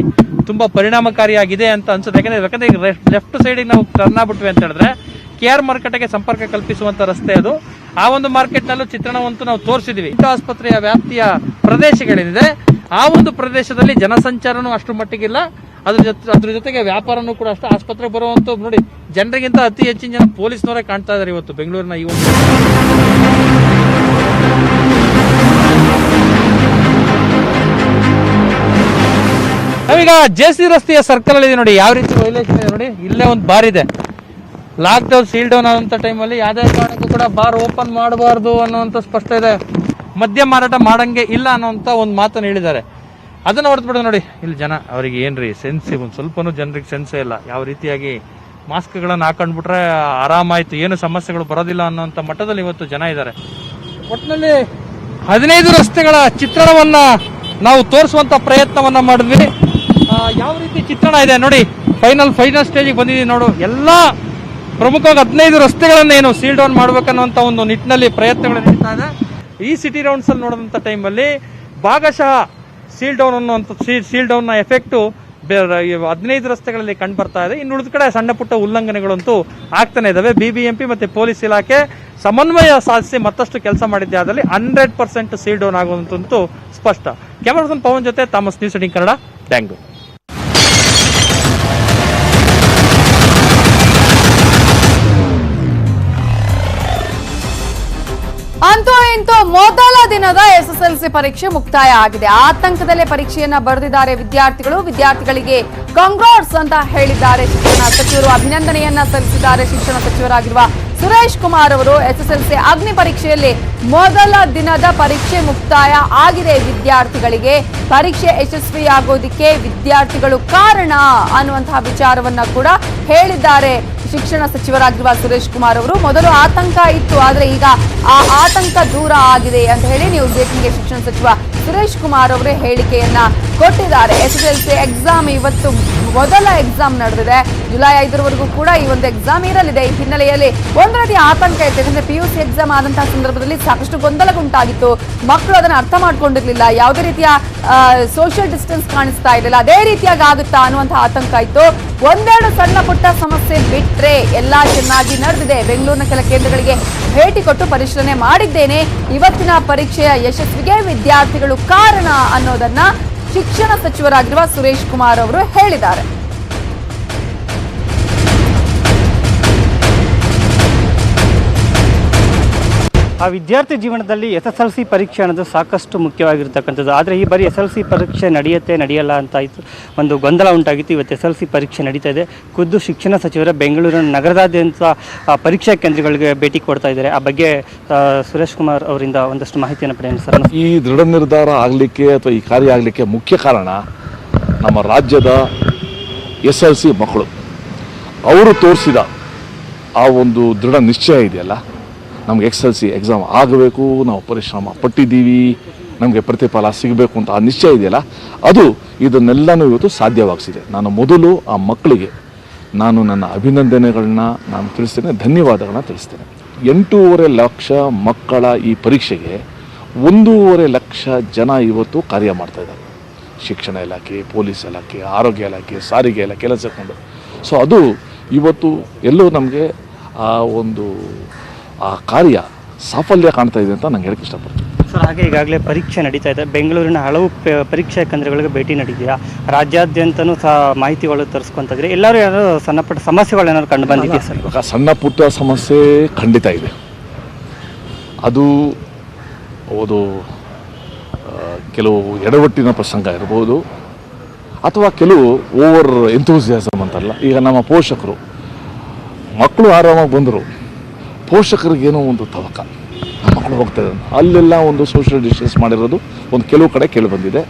ತುಂಬಾ ಪರಿಣಾಮಕಾರಿಯಾಗಿದೆ ಅಂತ ಅನ್ಸುತ್ತೆ. ಯಾಕಂದ್ರೆ ಈಗ ಲೆಫ್ಟ್ ಸೈಡ್ ನಾವು ಟರ್ನ್ ಆಗ್ಬಿಟ್ವಿ ಅಂತ ಹೇಳಿದ್ರೆ KR ಮಾರ್ಕೆಟ್ಗೆ ಸಂಪರ್ಕ ಕಲ್ಪಿಸುವಂತ ರಸ್ತೆ ಅದು. ಆ ಒಂದು ಮಾರ್ಕೆಟ್ ನಲ್ಲೂ ಚಿತ್ರಣವಂತೂ ನಾವು ತೋರಿಸಿದ್ವಿ. ಆಸ್ಪತ್ರೆಯ ವ್ಯಾಪ್ತಿಯ ಪ್ರದೇಶಗಳೇನಿದೆ ಆ ಒಂದು ಪ್ರದೇಶದಲ್ಲಿ ಜನಸಂಚಾರನೂ ಅಷ್ಟು ಮಟ್ಟಿಗಿಲ್ಲ. ಅದ್ರ ಜೊತೆಗೆ ವ್ಯಾಪಾರನೂ ಕೂಡ ಅಷ್ಟು. ಆಸ್ಪತ್ರೆಗೆ ಬರುವಂತ ನೋಡಿ, ಜನರಿಗಿಂತ ಅತಿ ಹೆಚ್ಚಿನ ಜನ ಪೊಲೀಸ್ನವರೇ ಕಾಣ್ತಾ ಇದಾರೆ ಇವತ್ತು ಬೆಂಗಳೂರಿನ ಈ ಒಂದು. ನಾವೀಗ JC ರಸ್ತೆಯ ಸರ್ಕಲ್ ಅಲ್ಲಿ ನೋಡಿ ಯಾವ ರೀತಿ ವೈಲೇಷನ್ ಇದೆ ನೋಡಿ. ಇಲ್ಲೇ ಒಂದು ಬಾರ್ ಇದೆ. ಲಾಕ್ ಡೌನ್ ಸೀಲ್ ಡೌನ್ ಆದಂತ ಟೈಮಲ್ಲಿ ಯಾವುದೇ ಕಾರಣಕ್ಕೂ ಕೂಡ ಬಾರ್ ಓಪನ್ ಮಾಡಬಾರ್ದು ಅನ್ನುವಂಥ ಸ್ಪಷ್ಟ ಇದೆ. ಮದ್ಯ ಮಾರಾಟ ಮಾಡಂಗೆ ಇಲ್ಲ ಅನ್ನೋಂಥ ಒಂದು ಮಾತನ್ನು ಹೇಳಿದ್ದಾರೆ. ಅದನ್ನ ಹೊರತುಬಿಟ್ಟು ನೋಡಿ, ಇಲ್ಲಿ ಜನ ಅವರಿಗೆ ಏನ್ರಿ ಸೆನ್ಸ್, ಒಂದು ಸ್ವಲ್ಪನೂ ಜನರಿಗೆ ಸೆನ್ಸೇ ಇಲ್ಲ. ಯಾವ ರೀತಿಯಾಗಿ ಮಾಸ್ಕ್ಗಳನ್ನು ಹಾಕೊಂಡ್ಬಿಟ್ರೆ ಆರಾಮಾಯ್ತು, ಏನು ಸಮಸ್ಯೆಗಳು ಬರೋದಿಲ್ಲ ಅನ್ನೋಂಥ ಮಟ್ಟದಲ್ಲಿ ಇವತ್ತು ಜನ ಇದ್ದಾರೆ. ಒಟ್ಟಿನಲ್ಲಿ 15 ರಸ್ತೆಗಳ ಚಿತ್ರಣವನ್ನ ನಾವು ತೋರಿಸುವಂತ ಪ್ರಯತ್ನವನ್ನ ಮಾಡಿದ್ವಿ. ಯಾವ ರೀತಿ ಚಿತ್ರಣ ಇದೆ ನೋಡಿ, ಫೈನಲ್ ಸ್ಟೇಜಿಗೆ ಬಂದಿದ್ದೀವಿ ನೋಡು. ಎಲ್ಲ ಪ್ರಮುಖವಾಗಿ 15 ರಸ್ತೆಗಳನ್ನ ಏನು ಸೀಲ್ ಡೌನ್ ಮಾಡ್ಬೇಕನ್ನುವಂತ ಒಂದು ನಿಟ್ಟಿನಲ್ಲಿ ಪ್ರಯತ್ನಗಳು ನಡೀತಾ ಇದೆ. ಈ ಸಿಟಿ ರೌಂಡ್ಸ್ ಅಲ್ಲಿ ನೋಡಿದಂತ ಟೈಮಲ್ಲಿ ಭಾಗಶಃ ಸೀಲ್ ಡೌನ್ ನ ಎಫೆಕ್ಟು 15 ರಸ್ತೆಗಳಲ್ಲಿ ಕಂಡು ಬರ್ತಾ ಇದೆ. ಇನ್ನು ಉಳಿದ ಕಡೆ ಸಣ್ಣ ಪುಟ್ಟ ಉಲ್ಲಂಘನೆಗಳಂತೂ ಆಗ್ತಾನೆ ಇದಾವೆ. BBMP ಮತ್ತೆ ಪೊಲೀಸ್ ಇಲಾಖೆ ಸಮನ್ವಯ ಸಾಧಿಸಿ ಮತ್ತಷ್ಟು ಕೆಲಸ ಮಾಡಿದ್ದೆ ಆದಲ್ಲಿ 100% ಸೀಲ್ ಡೌನ್ ಆಗುವಂತಂತೂ ಸ್ಪಷ್ಟ. ಕ್ಯಾಮರಾ ಪರ್ಸನ್ ಪವನ್ ಜೊತೆ ಥಾಮಸ್, ನ್ಯೂಸ್ 18 ಕನ್ನಡ, ಬ್ಯಾಂಗ್ಳೂರು. ಅಂತೂ ಇಂತೂ ಮೊದಲ ದಿನದ SSLC ಪರೀಕ್ಷೆ ಮುಕ್ತಾಯ ಆಗಿದೆ. ಆತಂಕದಲ್ಲೇ ಪರೀಕ್ಷೆಯನ್ನ ಬರೆದಿದ್ದಾರೆ ವಿದ್ಯಾರ್ಥಿಗಳಿಗೆ ಕಾಂಗ್ರಾಟ್ಸ್ ಅಂತ ಹೇಳಿದ್ದಾರೆ ಶಿಕ್ಷಣ ಸಚಿವರು. ಅಭಿನಂದನೆಯನ್ನ ಸಲ್ಲಿಸಿದ್ದಾರೆ ಶಿಕ್ಷಣ ಸಚಿವರಾಗಿರುವ ಸುರೇಶ್ ಕುಮಾರ್ ಅವರು. SSLC ಅಗ್ನಿ ಪರೀಕ್ಷೆಯಲ್ಲಿ ಮೊದಲ ದಿನದ ಪರೀಕ್ಷೆ ಮುಕ್ತಾಯ ಆಗಿದೆ. ವಿದ್ಯಾರ್ಥಿಗಳಿಗೆ ಪರೀಕ್ಷೆ ಯಶಸ್ವಿಯಾಗೋದಿಕ್ಕೆ ವಿದ್ಯಾರ್ಥಿಗಳು ಕಾರಣ ಅನ್ನುವಂತಹ ವಿಚಾರವನ್ನ ಕೂಡ ಹೇಳಿದ್ದಾರೆ ಶಿಕ್ಷಣ ಸಚಿವರಾಗಿರುವ ಸುರೇಶ್ ಕುಮಾರ್ ಅವರು. ಮೊದಲು ಆತಂಕ ಇತ್ತು, ಆದ್ರೆ ಈಗ ಆ ಆತಂಕ ದೂರ ಆಗಿದೆ ಅಂತ ಹೇಳಿ ನ್ಯೂಸ್ 18ಗೆ ಶಿಕ್ಷಣ ಸಚಿವ ಸುರೇಶ್ ಕುಮಾರ್ ಅವರೇ ಹೇಳಿಕೆಯನ್ನ ಕೊಟ್ಟಿದ್ದಾರೆ. SSLC ಎಕ್ಸಾಮ್ ಇವತ್ತು ಮೊದಲ ಎಕ್ಸಾಮ್ ನಡೆದಿದೆ. ಜುಲೈ 5ರವರೆಗೂ ಕೂಡ ಈ ಒಂದು ಎಕ್ಸಾಮ್ ಇರಲಿದೆ. ಈ ಹಿನ್ನೆಲೆಯಲ್ಲಿ ಒಂದು ರೀತಿ ಆತಂಕ ಇತ್ತು. ಯಾಕಂದ್ರೆ PUC ಎಕ್ಸಾಮ್ ಆದಂತಹ ಸಂದರ್ಭದಲ್ಲಿ ಸಾಕಷ್ಟು ಗೊಂದಲ ಉಂಟಾಗಿತ್ತು. ಮಕ್ಕಳು ಅದನ್ನು ಅರ್ಥ ಮಾಡ್ಕೊಂಡಿರ್ಲಿಲ್ಲ. ಯಾವುದೇ ರೀತಿಯ ಸೋಷಿಯಲ್ ಡಿಸ್ಟೆನ್ಸ್ ಕಾಣಿಸ್ತಾ ಇರಲಿಲ್ಲ. ಅದೇ ರೀತಿಯಾಗಿ ಆಗುತ್ತಾ ಅನ್ನುವಂತಹ ಆತಂಕ ಇತ್ತು. ಒಂದೆರಡು ಸಣ್ಣ ಪುಟ್ಟ ಸಮಸ್ಯೆ ಬಿಟ್ರೆ ಎಲ್ಲಾ ಚೆನ್ನಾಗಿ ನಡೆದಿದೆ. ಬೆಂಗಳೂರಿನ ಕೆಲ ಕೇಂದ್ರಗಳಿಗೆ ಭೇಟಿ ಕೊಟ್ಟು ಪರಿಶೀಲನೆ ಮಾಡಿದ್ದೇನೆ. ಇವತ್ತಿನ ಪರೀಕ್ಷೆಯ ಯಶಸ್ವಿಗೆ ವಿದ್ಯಾರ್ಥಿಗಳು ಕಾರಣ ಅನ್ನೋದನ್ನ ಶಿಕ್ಷಣ ಸಚಿವರಾಗಿರುವ ಸುರೇಶ್ ಕುಮಾರ್ ಅವರು ಹೇಳಿದ್ದಾರೆ. ಆ ವಿದ್ಯಾರ್ಥಿ ಜೀವನದಲ್ಲಿ SSLC ಪರೀಕ್ಷೆ ಅನ್ನೋದು ಸಾಕಷ್ಟು ಮುಖ್ಯವಾಗಿರ್ತಕ್ಕಂಥದ್ದು. ಆದರೆ ಈ ಬಾರಿ SSLC ಪರೀಕ್ಷೆ ನಡೆಯಲ್ಲ ಅಂತ ಆಯಿತು, ಒಂದು ಗೊಂದಲ ಉಂಟಾಗಿತ್ತು. ಇವತ್ತು SSLC ಪರೀಕ್ಷೆ ನಡೀತಾ ಇದೆ. ಖುದ್ದು ಶಿಕ್ಷಣ ಸಚಿವರ ಬೆಂಗಳೂರಿನ ನಗರದಾದ್ಯಂತ ಪರೀಕ್ಷಾ ಕೇಂದ್ರಗಳಿಗೆ ಭೇಟಿ ಕೊಡ್ತಾ ಇದ್ದಾರೆ. ಆ ಬಗ್ಗೆ ಸುರೇಶ್ ಕುಮಾರ್ ಅವರಿಂದ ಒಂದಷ್ಟು ಮಾಹಿತಿಯನ್ನು ಪಡೆಯೋಣ ಸರ್. ಈ ದೃಢ ನಿರ್ಧಾರ ಆಗಲಿಕ್ಕೆ ಅಥವಾ ಈ ಕಾರ್ಯ ಆಗಲಿಕ್ಕೆ ಮುಖ್ಯ ಕಾರಣ ನಮ್ಮ ರಾಜ್ಯದ SSLC ಮಕ್ಕಳು ಅವರು ತೋರಿಸಿದ ಆ ಒಂದು ದೃಢ ನಿಶ್ಚಯ ಇದೆಯಲ್ಲ, ನಮ್ಗೆ SSLC ಎಕ್ಸಾಮ್ ಆಗಬೇಕು, ನಾವು ಪರಿಶ್ರಮ ಪಟ್ಟಿದ್ದೀವಿ, ನಮಗೆ ಪ್ರತಿಫಲ ಸಿಗಬೇಕು ಅಂತ ಆ ನಿಶ್ಚಯ ಇದೆಯಲ್ಲ, ಅದು ಇದನ್ನೆಲ್ಲನೂ ಇವತ್ತು ಸಾಧ್ಯವಾಗಿಸಿದೆ. ನಾನು ಮೊದಲು ಆ ಮಕ್ಕಳಿಗೆ ನನ್ನ ಅಭಿನಂದನೆಗಳನ್ನ ನಾನು ತಿಳಿಸ್ತೇನೆ, ಧನ್ಯವಾದಗಳನ್ನ ತಿಳಿಸ್ತೇನೆ. 8.5 ಲಕ್ಷ ಮಕ್ಕಳ ಈ ಪರೀಕ್ಷೆಗೆ 1.5 ಲಕ್ಷ ಜನ ಇವತ್ತು ಕಾರ್ಯ ಮಾಡ್ತಾ ಇದ್ದಾರೆ. ಶಿಕ್ಷಣ ಇಲಾಖೆ, ಪೊಲೀಸ್ ಇಲಾಖೆ, ಆರೋಗ್ಯ ಇಲಾಖೆ, ಸಾರಿಗೆ ಇಲಾಖೆ ಎಲ್ಲ ಸೇರಿಕೊಂಡು. ಸೊ ಅದು ಇವತ್ತು ಎಲ್ಲೋ ನಮಗೆ ಆ ಕಾರ್ಯ ಸಾಫಲ್ಯ ಕಾಣ್ತಾ ಇದೆ ಅಂತ ನಂಗೆ ಹೇಳಕ್ಕೆ ಇಷ್ಟಪಡ್ತೀನಿ. ಸರ್, ಹಾಗೆ ಈಗಾಗಲೇ ಪರೀಕ್ಷೆ ನಡೀತಾ ಇದೆ. ಬೆಂಗಳೂರಿನ ಹಲವು ಪರೀಕ್ಷಾ ಕೇಂದ್ರಗಳಿಗೆ ಭೇಟಿ ನೀಡಿದೆಯಾ? ರಾಜ್ಯಾದ್ಯಂತನೂ ಸಹ ಮಾಹಿತಿಗಳು ತರಿಸ್ಕೊತಿದ್ರೆ ಎಲ್ಲರೂ ಯಾರು ಸಣ್ಣ ಪುಟ್ಟ ಸಮಸ್ಯೆಗಳೇನಾದ್ರು ಕಂಡು ಬಂದಿದೆಯಾ ಸರ್? ಇವಾಗ ಸಣ್ಣ ಪುಟ್ಟ ಸಮಸ್ಯೆ ಖಂಡಿತ ಇದೆ. ಅದು ಕೆಲವು ಎಡವಟ್ಟಿನ ಪ್ರಸಂಗ ಇರ್ಬೋದು, ಅಥವಾ ಕೆಲವು ಓವರ್ ಎಂಥೂಸಿಯಾಸಮ್ ಅಂತಲ್ಲ. ಈಗ ನಮ್ಮ ಪೋಷಕರು ಮಕ್ಕಳು ಆರಾಮಾಗಿ ಬಂದರು, ಪೋಷಕರಿಗೇನೋ ಒಂದು ತವಕ, ನಮ್ಮ ಮಕ್ಕಳು ಹೋಗ್ತಾ ಇದ್ದಾರೆ, ಅಲ್ಲೆಲ್ಲ ಒಂದು ಸೋಷಿಯಲ್ ಡಿಸ್ಟೆನ್ಸ್ ಮಾಡಿರೋದು ಒಂದು ಕೆಲವು ಕಡೆ ಕೇಳಿ ಬಂದಿದೆ.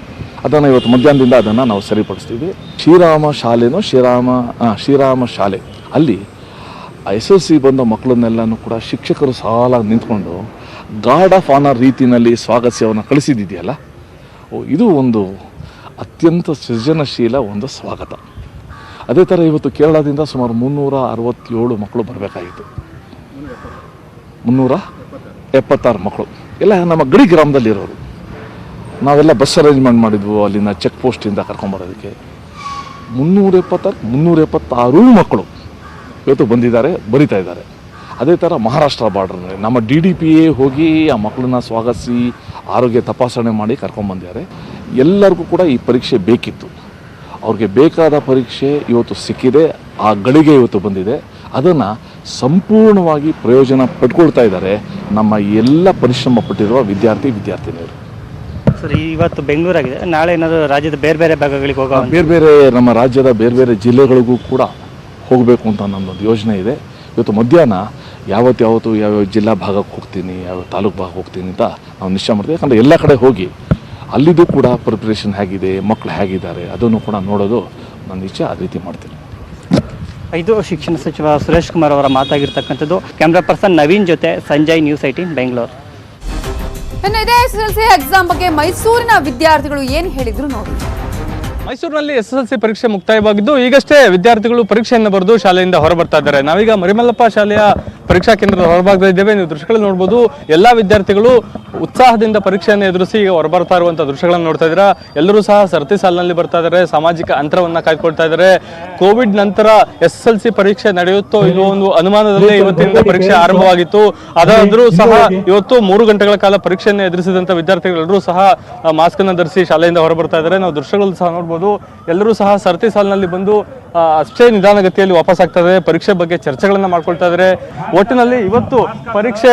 ಅದನ್ನು ಇವತ್ತು ಮಧ್ಯಾಹ್ನದಿಂದ ಅದನ್ನು ನಾವು ಸರಿಪಡಿಸ್ತೀವಿ. ಶ್ರೀರಾಮ ಶಾಲೆ ಅಲ್ಲಿ SSLC ಬಂದ ಮಕ್ಕಳನ್ನೆಲ್ಲನೂ ಕೂಡ ಶಿಕ್ಷಕರು ಸಾಲಾಗಿ ನಿಂತ್ಕೊಂಡು ಗಾರ್ಡ್ ಆಫ್ ಆನರ್ ರೀತಿಯಲ್ಲಿ ಸ್ವಾಗತಿಸಿ ಅವನ್ನ ಕಳಿಸಿದೆಯಲ್ಲ, ಇದು ಒಂದು ಅತ್ಯಂತ ಸೃಜನಶೀಲ ಒಂದು ಸ್ವಾಗತ. ಅದೇ ಥರ ಇವತ್ತು ಕೇರಳದಿಂದ ಸುಮಾರು 367 ಮಕ್ಕಳು ಬರಬೇಕಾಗಿತ್ತು. 376 ಮಕ್ಕಳು ಎಲ್ಲ ನಮ್ಮ ಗಡಿ ಗ್ರಾಮದಲ್ಲಿರೋರು. ನಾವೆಲ್ಲ ಬಸ್ ಅರೇಂಜ್ಮೆಂಟ್ ಮಾಡಿದ್ವು ಅಲ್ಲಿನ ಚೆಕ್ ಪೋಸ್ಟಿಂದ ಕರ್ಕೊಂಬರೋದಕ್ಕೆ. 376 ಮಕ್ಕಳು ಇವತ್ತು ಬಂದಿದ್ದಾರೆ, ಬರಿತಾ ಇದ್ದಾರೆ. ಅದೇ ಥರ ಮಹಾರಾಷ್ಟ್ರ ಬಾರ್ಡರ್ ನಮ್ಮ DDPA ಹೋಗಿ ಆ ಮಕ್ಕಳನ್ನ ಸ್ವಾಗತಿಸಿ ಆರೋಗ್ಯ ತಪಾಸಣೆ ಮಾಡಿ ಕರ್ಕೊಂಡ್ಬಂದಿದ್ದಾರೆ. ಎಲ್ಲರಿಗೂ ಕೂಡ ಈ ಪರೀಕ್ಷೆ ಬೇಕಿತ್ತು. ಅವ್ರಿಗೆ ಬೇಕಾದ ಪರೀಕ್ಷೆ ಇವತ್ತು ಸಿಕ್ಕಿದೆ, ಆ ಗಳಿಗೆ ಇವತ್ತು ಬಂದಿದೆ. ಅದನ್ನು ಸಂಪೂರ್ಣವಾಗಿ ಪ್ರಯೋಜನ ಪಡ್ಕೊಳ್ತಾ ಇದ್ದಾರೆ ನಮ್ಮ ಎಲ್ಲ ಪರಿಶ್ರಮ ಪಟ್ಟಿರುವ ವಿದ್ಯಾರ್ಥಿನಿಯರು. ಸರ್, ಇವತ್ತು ಬೆಂಗಳೂರಾಗಿದೆ, ನಾಳೆ ಏನಾದರೂ ರಾಜ್ಯದ ಬೇರೆ ಬೇರೆ ಭಾಗಗಳಿಗೆ ಹೋಗೋ ಬೇರೆ ನಮ್ಮ ರಾಜ್ಯದ ಬೇರೆ ಜಿಲ್ಲೆಗಳಿಗೂ ಕೂಡ ಹೋಗಬೇಕು ಅಂತ ನನ್ನೊಂದು ಯೋಜನೆ ಇದೆ. ಇವತ್ತು ಮಧ್ಯಾಹ್ನ ಯಾವತ್ತು ಯಾವ್ಯಾವ ಜಿಲ್ಲಾ ಭಾಗಕ್ಕೆ ಹೋಗ್ತೀನಿ, ಯಾವ ತಾಲೂಕು ಭಾಗಕ್ಕೆ ಹೋಗ್ತೀನಿ ಅಂತ ನಾವು ನಿಶ್ಚಯ ಮಾಡ್ತೀವಿ. ಯಾಕಂದರೆ ಎಲ್ಲ ಕಡೆ ಹೋಗಿ ಅಲ್ಲಿದ್ದು ಕೂಡ ಪ್ರಿಪ್ರೇಷನ್ ಹೇಗಿದೆ, ಮಕ್ಕಳು ಹೇಗಿದ್ದಾರೆ ಅದನ್ನು ಕೂಡ ನೋಡೋದು ನನ್ನ ಇಚ್ಛೆ. ಆ ರೀತಿ ಮಾಡ್ತೀನಿ. ಇದು ಶಿಕ್ಷಣ ಸಚಿವ ಸುರೇಶ್ ಕುಮಾರ್ ಅವರ ಮಾತಾಗಿರ್ತಕ್ಕಂಥದ್ದು. ಕ್ಯಾಮ್ರಾ ಪರ್ಸನ್ ನವೀನ್ ಜೊತೆ ಸಂಜಯ್, ನ್ಯೂಸ್ 18 ಬೆಂಗಳೂರು. ಇನ್ನು ಇದೇ SSLC ಎಕ್ಸಾಮ್ ಬಗ್ಗೆ ಮೈಸೂರಿನ ವಿದ್ಯಾರ್ಥಿಗಳು ಏನು ಹೇಳಿದ್ರು ನೋಡಿ. ಮೈಸೂರಿನಲ್ಲಿ SSLC ಪರೀಕ್ಷೆ ಮುಕ್ತಾಯವಾಗಿದ್ದು ಈಗಷ್ಟೇ ವಿದ್ಯಾರ್ಥಿಗಳು ಪರೀಕ್ಷೆಯನ್ನು ಬರೆದು ಶಾಲೆಯಿಂದ ಹೊರಬರ್ತಾ ಇದ್ದಾರೆ. ನಾವೀಗ ಮರಿಮಲ್ಲಪ್ಪ ಶಾಲೆಯ ಪರೀಕ್ಷಾ ಕೇಂದ್ರದ ಹೊರಭಾಗದಲ್ಲಿದ್ದೇವೆ. ನೀವು ದೃಶ್ಯಗಳು ನೋಡ್ಬೋದು. ಎಲ್ಲಾ ವಿದ್ಯಾರ್ಥಿಗಳು ಉತ್ಸಾಹದಿಂದ ಪರೀಕ್ಷೆಯನ್ನು ಎದುರಿಸಿ ಈಗ ಹೊರಬರ್ತಾ ಇರುವಂತಹ ದೃಶ್ಯಗಳನ್ನು ನೋಡ್ತಾ ಇದ್ದೀರಾ. ಎಲ್ಲರೂ ಸಹ ಸರತಿ ಸಾಲಿನಲ್ಲಿ ಬರ್ತಾ ಇದ್ದಾರೆ, ಸಾಮಾಜಿಕ ಅಂತರವನ್ನ ಕಾಯ್ಕೊಳ್ತಾ ಇದ್ದಾರೆ. ಕೋವಿಡ್ ನಂತರ SSLC ಪರೀಕ್ಷೆ ನಡೆಯುತ್ತೋ ಇಲ್ಲೋ ಒಂದು ಅನುಮಾನದಲ್ಲೇ ಇವತ್ತಿನಿಂದ ಪರೀಕ್ಷೆ ಆರಂಭವಾಗಿತ್ತು. ಅದಾದ್ರೂ ಸಹ ಇವತ್ತು 3 ಗಂಟೆಗಳ ಕಾಲ ಪರೀಕ್ಷೆಯನ್ನು ಎದುರಿಸಿದಂತ ವಿದ್ಯಾರ್ಥಿಗಳೆಲ್ಲರೂ ಸಹ ಮಾಸ್ಕ್ ಅನ್ನು ಧರಿಸಿ ಶಾಲೆಯಿಂದ ಹೊರಬರ್ತಾ ಇದ್ದಾರೆ. ನಾವು ದೃಶ್ಯಗಳು ಸಹ ನೋಡ್ಬೋದು. ಎಲ್ಲರೂ ಸಹ ಸರತಿ ಸಾಲಿನಲ್ಲಿ ಬಂದು ಅಷ್ಟೇ ನಿಧಾನಗತಿಯಲ್ಲಿ ವಾಪಸ್ ಆಗ್ತಾ ಇದ್ದಾರೆ. ಪರೀಕ್ಷೆ ಬಗ್ಗೆ ಚರ್ಚೆಗಳನ್ನ ಮಾಡ್ಕೊಳ್ತಾ ಇದ್ದಾರೆ. ಒಟ್ಟಿನಲ್ಲಿ ಇವತ್ತು ಪರೀಕ್ಷೆ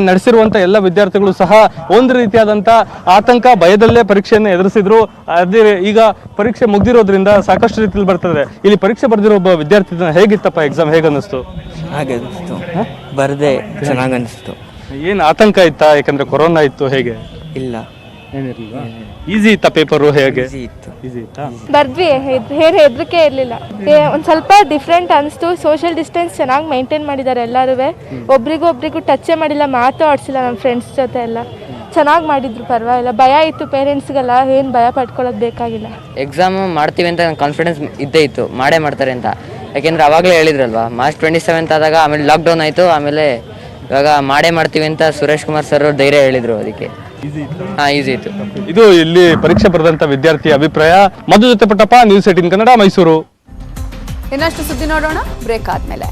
ನಡೆಸಿರುವಂತ ಎಲ್ಲ ವಿದ್ಯಾರ್ಥಿಗಳು ಸಹ ಒಂದು ರೀತಿಯಾದಂತ ಆತಂಕ, ಭಯದಲ್ಲೇ ಪರೀಕ್ಷೆಯನ್ನು ಎದುರಿಸಿದ್ರು. ಅದೇ ಈಗ ಪರೀಕ್ಷೆ ಮುಗ್ದಿರೋದ್ರಿಂದ ಸಾಕಷ್ಟು ರೀತಿಯಲ್ಲಿ ಬರ್ತದೆ. ಇಲ್ಲಿ ಪರೀಕ್ಷೆ ಬರೆದಿರೋ ಒಬ್ಬ ವಿದ್ಯಾರ್ಥಿ ಹೇಗಿತ್ತಪ್ಪ ಎಕ್ಸಾಮ್, ಹೇಗೆ ಅನ್ನಿಸ್ತು? ಹಾಗೆ ಅನಿಸ್ತು, ಬರದೆ ಚೆನ್ನಾಗಿ ಅನಿಸ್ತು. ಏನು ಆತಂಕ ಇತ್ತಾ? ಯಾಕಂದ್ರೆ ಕೊರೋನಾ ಇತ್ತು, ಹೇಗೆ? ಇಲ್ಲ, ಏನಿರಲಿಲ್ಲ. ಈಸಿ ಇತ್ತಾ ಪೇಪರು? ಹೇಗೆ ಈಸಿ ಇತ್ತು. ಬರ್ದ್ವಿ, ಹೆದರಿಕೆ ಇರಲಿಲ್ಲ. ಒಂದು ಸ್ವಲ್ಪ ಡಿಫ್ರೆಂಟ್ ಅನಿಸ್ತು. ಸೋಷಿಯಲ್ ಡಿಸ್ಟೆನ್ಸ್ ಚೆನ್ನಾಗಿ ಮೇಂಟೈನ್ ಮಾಡಿದ್ದಾರೆ ಎಲ್ಲರೂ. ಒಬ್ರಿಗೊಬ್ರಿಗೂ ಟಚ್ಚೇ ಮಾಡಿಲ್ಲ, ಮಾತು ಆಡಿಸಿಲ್ಲ. ನಮ್ಮ ಫ್ರೆಂಡ್ಸ್ ಜೊತೆ ಎಲ್ಲ ಚೆನ್ನಾಗಿ ಮಾಡಿದ್ರು, ಪರವಾಗಿಲ್ಲ. ಭಯ ಇತ್ತು ಪೇರೆಂಟ್ಸ್ಗೆಲ್ಲ, ಏನು ಭಯ ಪಡ್ಕೊಳ್ಳೋದು ಬೇಕಾಗಿಲ್ಲ. ಎಕ್ಸಾಮ್ ಮಾಡ್ತೀವಿ ಅಂತ ನಂಗೆ ಕಾನ್ಫಿಡೆನ್ಸ್ ಇದ್ದೇ ಇತ್ತು, ಮಾಡೇ ಮಾಡ್ತಾರೆ ಅಂತ. ಯಾಕೆಂದರೆ ಅವಾಗಲೇ ಹೇಳಿದ್ರಲ್ವಾ, ಮಾರ್ಚ್ 27 ಆದಾಗ, ಆಮೇಲೆ ಲಾಕ್ಡೌನ್ ಆಯಿತು. ಆಮೇಲೆ ಇವಾಗ ಮಾಡೇ ಮಾಡ್ತೀವಿ ಅಂತ ಸುರೇಶ್ ಕುಮಾರ್ ಸರ್ ಧೈರ್ಯ ಹೇಳಿದರು. ಅದಕ್ಕೆ ಈಸಿ ಇತ್ತು. ಇದು ಇಲ್ಲಿ ಪರೀಕ್ಷೆ ಬರೆದಂತ ವಿದ್ಯಾರ್ಥಿ ಅಭಿಪ್ರಾಯ. ಮಧು ಜೊತೆ ಪುಟ್ಟಪ್ಪ, ನ್ಯೂಸ್ 18 ಕನ್ನಡ, ಮೈಸೂರು. ಇನ್ನಷ್ಟು ಸುದ್ದಿ ನೋಡೋಣ ಬ್ರೇಕ್ ಆದ್ಮೇಲೆ.